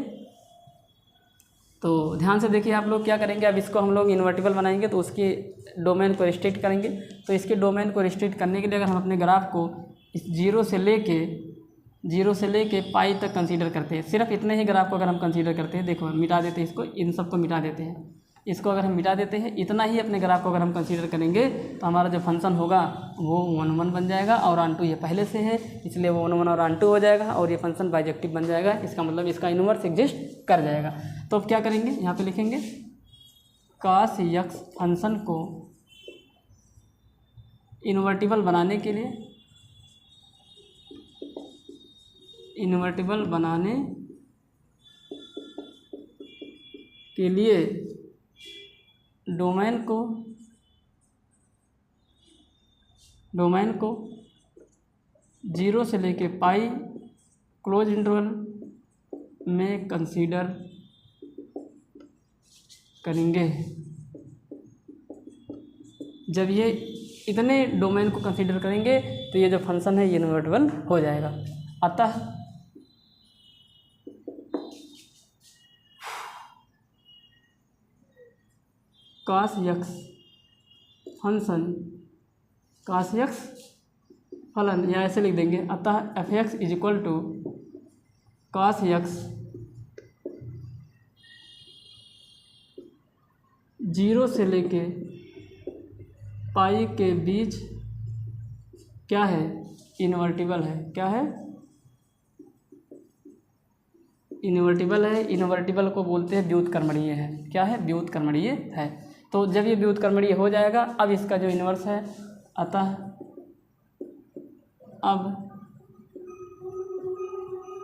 तो ध्यान से देखिए आप लोग क्या करेंगे। अब इसको हम लोग इन्वर्टिबल बनाएंगे तो उसके डोमेन को रिस्ट्रिक्ट करेंगे। तो इसके डोमेन को रिस्ट्रिक्ट करने के लिए अगर हम अपने ग्राफ को इस जीरो से लेके पाई तक कंसीडर करते हैं, सिर्फ इतने ही ग्राफ को अगर हम कंसीडर करते हैं, देखो मिटा देते हैं इसको, इन सबको मिटा देते हैं। इसको अगर हम मिटा देते हैं, इतना ही अपने ग्राफ को अगर हम कंसीडर करेंगे तो हमारा जो फंक्शन होगा वो 1 बन जाएगा। और आन2 ये पहले से है इसलिए वो 1 और आन2 हो जाएगा और ये फंक्शन बाइजेक्टिव बन जाएगा। इसका मतलब इसका इन्वर्स एग्जिस्ट कर जाएगा। तो अब क्या करेंगे, यहाँ पे लिखेंगे cos x फंक्शन को इन्वर्टिबल बनाने के लिए डोमेन को 0 से लेके पाई क्लोज इंटरवल में कंसीडर करेंगे। जब ये इतने डोमेन को कंसीडर करेंगे तो ये जो फंक्शन है ये इन्वर्टिबल हो जाएगा। अतः cos x फलन या ऐसे लिख देंगे। अतः f(x) equal to cos x 0 से लेके पाई के बीच क्या है, इन्वर्टिबल है। क्या है, इन्वर्टिबल है। इन्वर्टिबल को बोलते हैं व्युत्क्रमणीय है। क्या है, व्युत्क्रमणीय है। तो जब ये व्युत्क्रमणीय हो जाएगा, अब इसका जो इन्वर्स है, अतः अब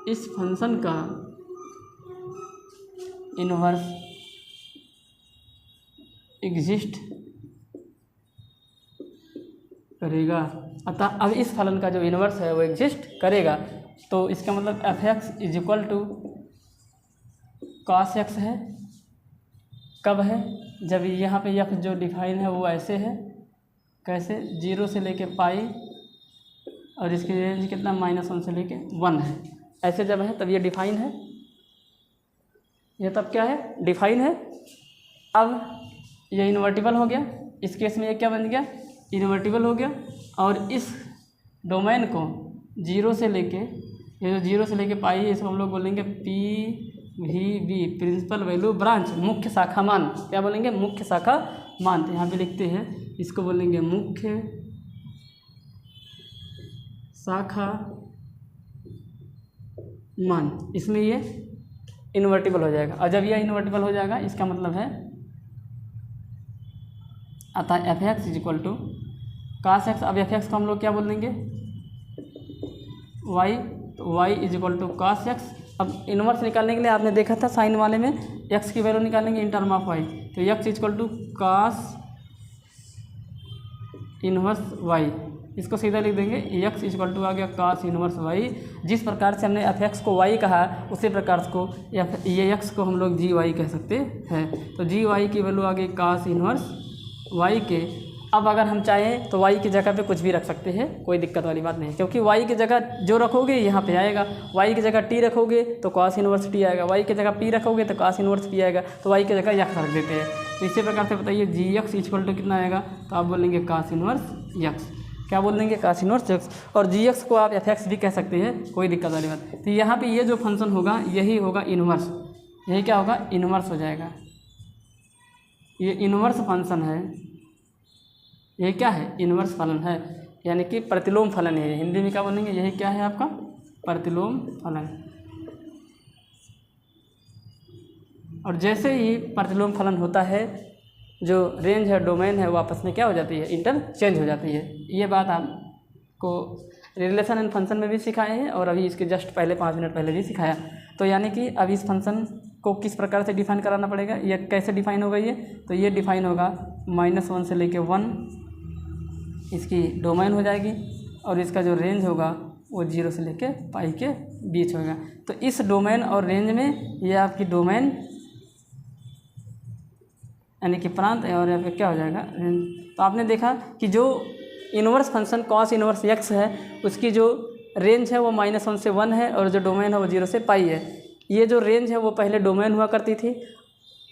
इस फंक्शन का इन्वर्स एग्जिस्ट करेगा, अतः अब इस फलन का जो इन्वर्स है वो एग्जिस्ट करेगा। तो इसका मतलब f x is equal to cos x है। कब है? जब यहाँ पे एफ जो डिफाइन है वो ऐसे है, कैसे? 0 से लेके पाई और इसकी रेंज कितना -1 से लेके 1 है, ऐसे जब है तब ये डिफाइन है, ये तब क्या है? डिफाइन है। अब ये इन्वर्टिबल हो गया, इस केस में ये क्या बन गया? इन्वर्टिबल हो गया। और इस डोमेन को 0 से लेके, ये जो 0 से लेके पाई है इसको हम लोग बोलेंगे PVB, प्रिंसिपल वैल्यू ब्रांच, मुख्य शाखा मान। क्या बोलेंगे? मुख्य शाखा मान। तो यहाँ पे लिखते हैं, इसको बोलेंगे मुख्य शाखा मान। इसमें ये इन्वर्टिबल हो जाएगा, और जब यह इन्वर्टिबल हो जाएगा इसका मतलब है, अतः f x is equal to cos x. अब एफ एक्स को हम लोग क्या बोल देंगे? वाई। तो y is equal to cos x. अब इन्वर्स निकालने के लिए आपने देखा था साइन वाले में एक्स की वैल्यू निकालेंगे इन टर्म ऑफ वाई, तो x is equal to cos inverse y. इसको सीधा लिख देंगे, एक्स इज इक्वल टू आ गया कास इन्वर्स वाई। जिस प्रकार से हमने एफ एक्स को वाई कहा उसी प्रकार को ये एक्स को हम लोग जी वाई कह सकते हैं। तो जी वाई की वैल्यू आ गई कास इन्वर्स वाई के। अब अगर हम चाहें तो वाई की जगह पे कुछ भी रख सकते हैं, कोई दिक्कत वाली बात नहीं, क्योंकि वाई की जगह जो रखोगे यहाँ पे आएगा। वाई की जगह टी रखोगे तो कॉस इन्वर्स टी आएगा, वाई की जगह पी रखोगे तो कॉस इन्वर्स पी आएगा, तो वाई की जगह यक्स रख देते हैं। तो इसी प्रकार से बताइए जी एक्स इक्वल टू कितना आएगा? तो आप बोलेंगे कॉस इन्वर्स यक्स। क्या बोल देंगे? Cos inverse x. और जी एक्स को आप एफ एक्स भी कह सकते हैं, कोई दिक्कत वाली बात। तो यहाँ पर ये जो फंक्शन होगा यही होगा इन्वर्स, यही क्या होगा? इन्वर्स हो जाएगा। ये इन्वर्स फंक्शन है, ये क्या है? इन्वर्स फलन है, यानी कि प्रतिलोम फलन है। हिंदी में क्या बोलेंगे? यही क्या है आपका? प्रतिलोम फलन। और जैसे ही प्रतिलोम फलन होता है, जो रेंज है, डोमेन है, वो आपस में क्या हो जाती है? इंटरचेंज हो जाती है। ये बात आपको रिलेशन एंड फंक्शन में भी सिखाए हैं और अभी इसके जस्ट पहले 5 मिनट पहले भी सिखाया। तो यानी कि अब इस फंक्शन को किस प्रकार से डिफाइन कराना पड़ेगा? ये कैसे डिफाइन होगा ये? तो ये डिफाइन होगा -1 से लेके 1, इसकी डोमेन हो जाएगी, और इसका जो रेंज होगा वो 0 से लेके पाई के बीच होगा। तो इस डोमेन और रेंज में ये आपकी डोमेन यानी कि प्रांत है, और यहाँ पे क्या हो जाएगा? रेंज। तो आपने देखा कि जो inverse function cos inverse x है उसकी जो रेंज है वो -1 से 1 है, और जो डोमेन है वो 0 से पाई है। ये जो रेंज है वो पहले डोमेन हुआ करती थी,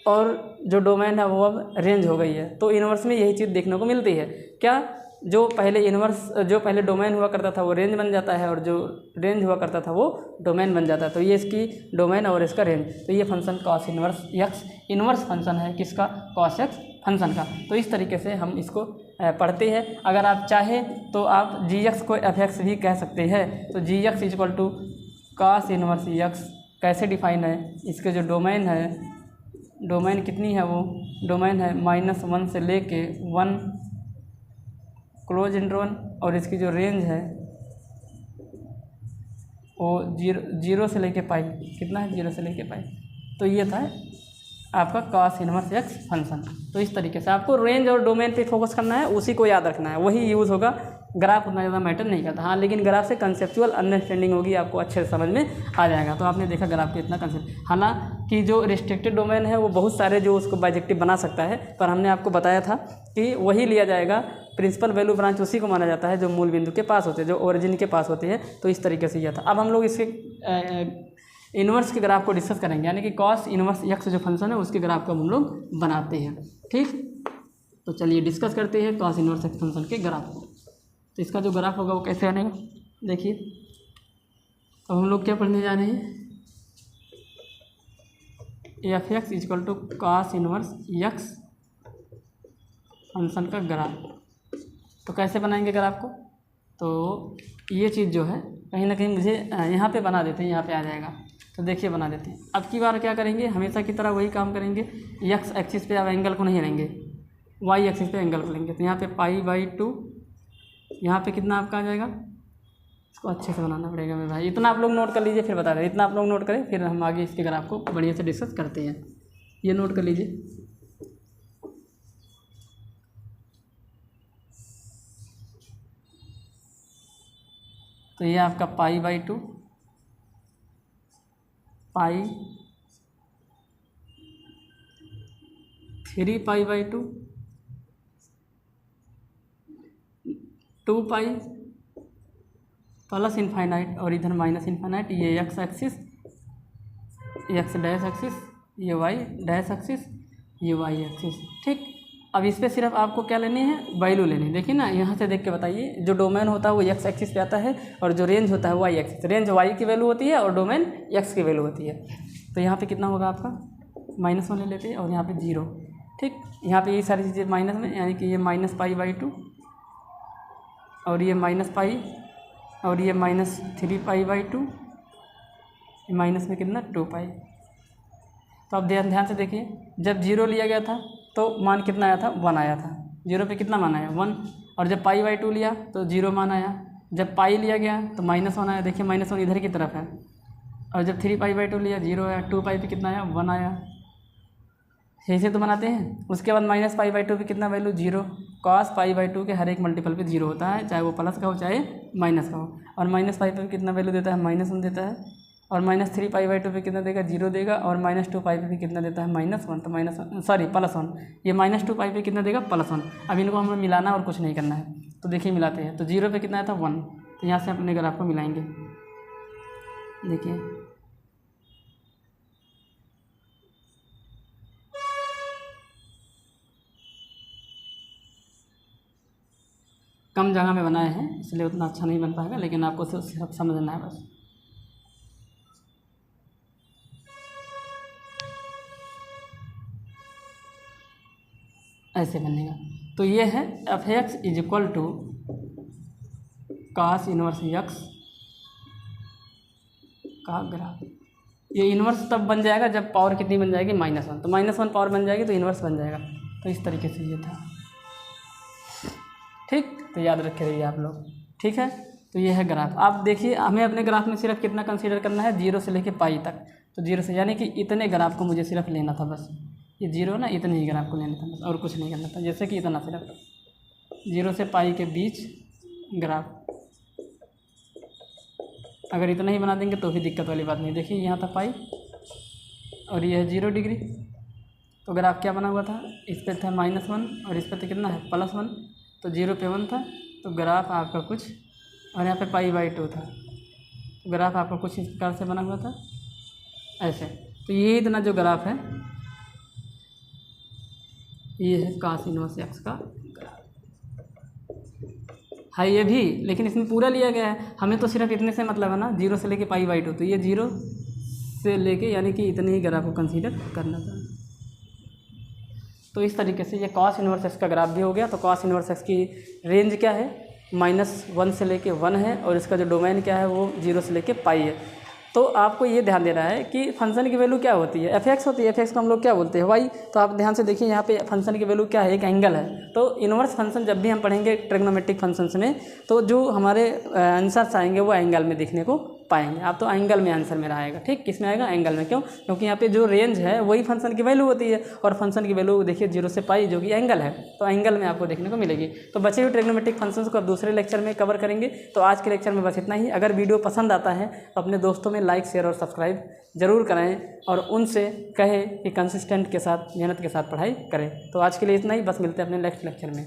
और जो डोमेन है वो अब रेंज हो गई है। तो इन्वर्स में यही चीज़ देखने को मिलती है। क्या? जो पहले डोमेन हुआ करता था वो रेंज बन जाता है, और जो रेंज हुआ करता था वो डोमेन बन जाता है। तो ये इसकी डोमेन और इसका रेंज। तो ये function cos inverse x inverse function है, किसका? कॉस एक्स फंक्शन का। तो इस तरीके से हम इसको पढ़ते हैं। अगर आप चाहें तो आप जी एक्स को एफ एक्स भी कह सकते हैं। तो G X is equal to cos inverse X कैसे डिफाइन है? इसके जो डोमेन है, डोमेन कितनी है? वो डोमेन है -1 से लेके 1 क्लोज इंटरवल, और इसकी जो रेंज है वो 0 से लेके पाई। कितना है? 0 से लेके पाई। तो ये था आपका कॉस इन्वर्स एक्स फंक्शन। तो इस तरीके से आपको रेंज और डोमेन पे फोकस करना है, उसी को याद रखना है, वही यूज़ होगा। ग्राफ उतना ज़्यादा मैटर नहीं करता। हाँ, लेकिन ग्राफ से कंसेप्चुअल अंडरस्टैंडिंग होगी, आपको अच्छे से समझ में आ जाएगा। तो आपने देखा ग्राफ के इतना कंसेप्ट। हालांकि जो रिस्ट्रिक्टेड डोमेन है वो बहुत सारे जो उसको बाइजेक्टिव बना सकता है, पर हमने आपको बताया था कि वही लिया जाएगा। प्रिंसिपल वैल्यू ब्रांच उसी को माना जाता है जो मूल बिंदु के पास होते हैं, जो ओरिजिन के पास होते हैं। तो इस तरीके से यह था। अब हम लोग इसके इन्वर्स के ग्राफ को डिस्कस करेंगे, यानी कि कॉस इन्वर्स एक्स जो फंक्शन है उसके ग्राफ को हम लोग बनाते हैं। ठीक, तो चलिए डिस्कस करते हैं कॉस इन्वर्स एक्स फंक्शन के ग्राफ को। तो इसका जो ग्राफ होगा वो कैसे आनेगा, देखिए। अब हम लोग क्या पढ़ने जा रहे हैं? F x equal to cos inverse x function का ग्राफ। तो कैसे बनाएंगे ग्राफ को? तो ये चीज़ जो है कहीं ना कहीं मुझे यहाँ पे बना देते हैं, यहाँ पे आ जाएगा। तो देखिए बना देते हैं। अब की बार क्या करेंगे? हमेशा की तरह वही काम करेंगे। एक्स एक्सिस पे आप एंगल को नहीं लेंगे, वाई एक्सिस पे एंगल को लेंगे। तो यहाँ पे पाई/2, यहाँ पे कितना आपका आ जाएगा इसको अच्छे से बनाना पड़ेगा मेरे भाई। इतना आप लोग नोट कर लीजिए, फिर बता रहे, इतना आप लोग नोट करें, फिर हम आगे इसके ग्राफ को बढ़िया से डिस्कस करते हैं। ये नोट कर लीजिए। तो ये आपका π/2, पाई 3π/2, 2π प्लस इन्फाइनाइट और इधर माइनस इन्फाइनाइट। ये x axis, x dash axis, ये वाई डैश एक्सिस, ये वाई एक्सिस। ठीक, अब इस पर सिर्फ आपको क्या लेनी है, वैल्यू लेनी है। देखिए ना, यहाँ से देख के बताइए, जो डोमेन होता है वो एक्स एक्सिस पे आता है और जो रेंज होता है वाई एक्सिस। रेंज वाई की वैल्यू होती है और डोमेन एक्स की वैल्यू होती है। तो यहाँ पे कितना होगा आपका, -1 ले लेते हैं और यहाँ पे 0। ठीक, यहाँ पे ये सारी चीज़ें माइनस में, यानी कि ये -π/2 और ये -π और ये -3π/2, माइनस में कितना 2π। तो अब ध्यान से देखिए, जब 0 लिया गया था तो मान कितना आया था, 1 आया था। 0 पे कितना मान आया, 1। और जब π/2 लिया तो 0 मान आया। जब पाई लिया गया तो -1 आया। देखिए -1 इधर की तरफ है। और जब 3π/2 लिया 0 आया। 2π पे कितना आया, 1 आया। ऐसे तो बनाते हैं। उसके बाद -π/2 पे कितना वैल्यू, 0। cos π/2 के हर एक मल्टीपल पे 0 होता है, चाहे वो प्लस का हो चाहे माइनस का हो। और -π पे कितना वैल्यू देता है, -1 देता है। और -3π/2 पे कितना देगा, 0 देगा। और -2π पे भी कितना देता है, -1। तो +1। ये -2π पे कितना देगा, +1। अब इनको हमें मिलाना और कुछ नहीं करना है। तो देखिए मिलाते हैं। तो 0 पे कितना आया था, 1। तो यहाँ से अपने ग्राफ को मिलाएंगे। देखिए कम जगह में बनाए हैं इसलिए उतना अच्छा नहीं बन पाएगा, लेकिन आपको सिर्फ समझना है बस। ऐसे बनेगा। तो ये है f(x) = cos इनवर्स x का ग्राफ। ये इन्वर्स तब बन जाएगा जब पावर कितनी बन जाएगी, -1। तो -1 पावर बन जाएगी तो इन्वर्स बन जाएगा। तो इस तरीके से ये था। ठीक, तो याद रखे रहिए आप लोग। ठीक है, तो ये है ग्राफ। आप देखिए, हमें अपने ग्राफ में सिर्फ कितना कंसीडर करना है, 0 से लेके पाई तक। तो 0 से, यानी कि इतने ग्राफ को मुझे सिर्फ लेना था बस। ये 0 ना, इतने ही ग्राफ को लेना था बस, और कुछ नहीं करना था। जैसे कि इतना सिर्फ 0 से पाई के बीच ग्राफ। अगर इतना ही बना देंगे तो भी दिक्कत वाली बात नहीं। देखिए यहाँ था पाई और ये है 0 डिग्री। तो ग्राफ क्या बना हुआ था, इस पर था -1 और इस पर तो कितना है, +1। तो 0 पे 1 था। तो ग्राफ आपका कुछ, और यहाँ पे π/2 था। तो ग्राफ आपका कुछ इस प्रकार से बना हुआ था, ऐसे। तो ये इतना जो ग्राफ है, ये है cos इनवर्स x का ग्राफ है ये भी। लेकिन इसमें पूरा लिया गया है, हमें तो सिर्फ इतने से मतलब है ना, 0 से लेके π/2। तो ये 0 से लेके, यानी कि इतने ही ग्राफ को कंसीडर करना था। तो इस तरीके से ये cos इनवर्स x का ग्राफ भी हो गया। तो cos इनवर्स x की रेंज क्या है, -1 से लेके 1 है। और इसका जो डोमेन क्या है वो 0 से लेके पाई है। तो आपको ये ध्यान देना है कि फंक्शन की वैल्यू क्या होती है, f(x) होती है। f(x) को हम लोग क्या बोलते हैं, y। तो आप ध्यान से देखिए, यहाँ पे फंक्शन की वैल्यू क्या है, एक एंगल है। तो इनवर्स फंक्शन जब भी हम पढ़ेंगे ट्रिग्नोमेट्रिक फंक्शंस में, तो जो हमारे आंसर्स आएंगे वो एंगल में देखने को पाएंगे आप। तो एंगल में आंसर मेरा आएगा। ठीक, किस में आएगा, एंगल में। क्यों, क्योंकि यहाँ पे जो रेंज है वही फंक्शन की वैल्यू होती है। और फंक्शन की वैल्यू देखिए 0 से पाई, जो कि एंगल है। तो एंगल में आपको देखने को मिलेगी। तो बचे हुए ट्रिग्नोमेट्रिक फंक्शंस को अब दूसरे लेक्चर में कवर करेंगे। तो आज के लेक्चर में बस इतना ही। अगर वीडियो पसंद आता है तो अपने दोस्तों में लाइक, शेयर और सब्सक्राइब ज़रूर करें और उनसे कहें कि कंसिस्टेंट के साथ, मेहनत के साथ पढ़ाई करें। तो आज के लिए इतना ही, बस मिलते हैं अपने नेक्स्ट लेक्चर में।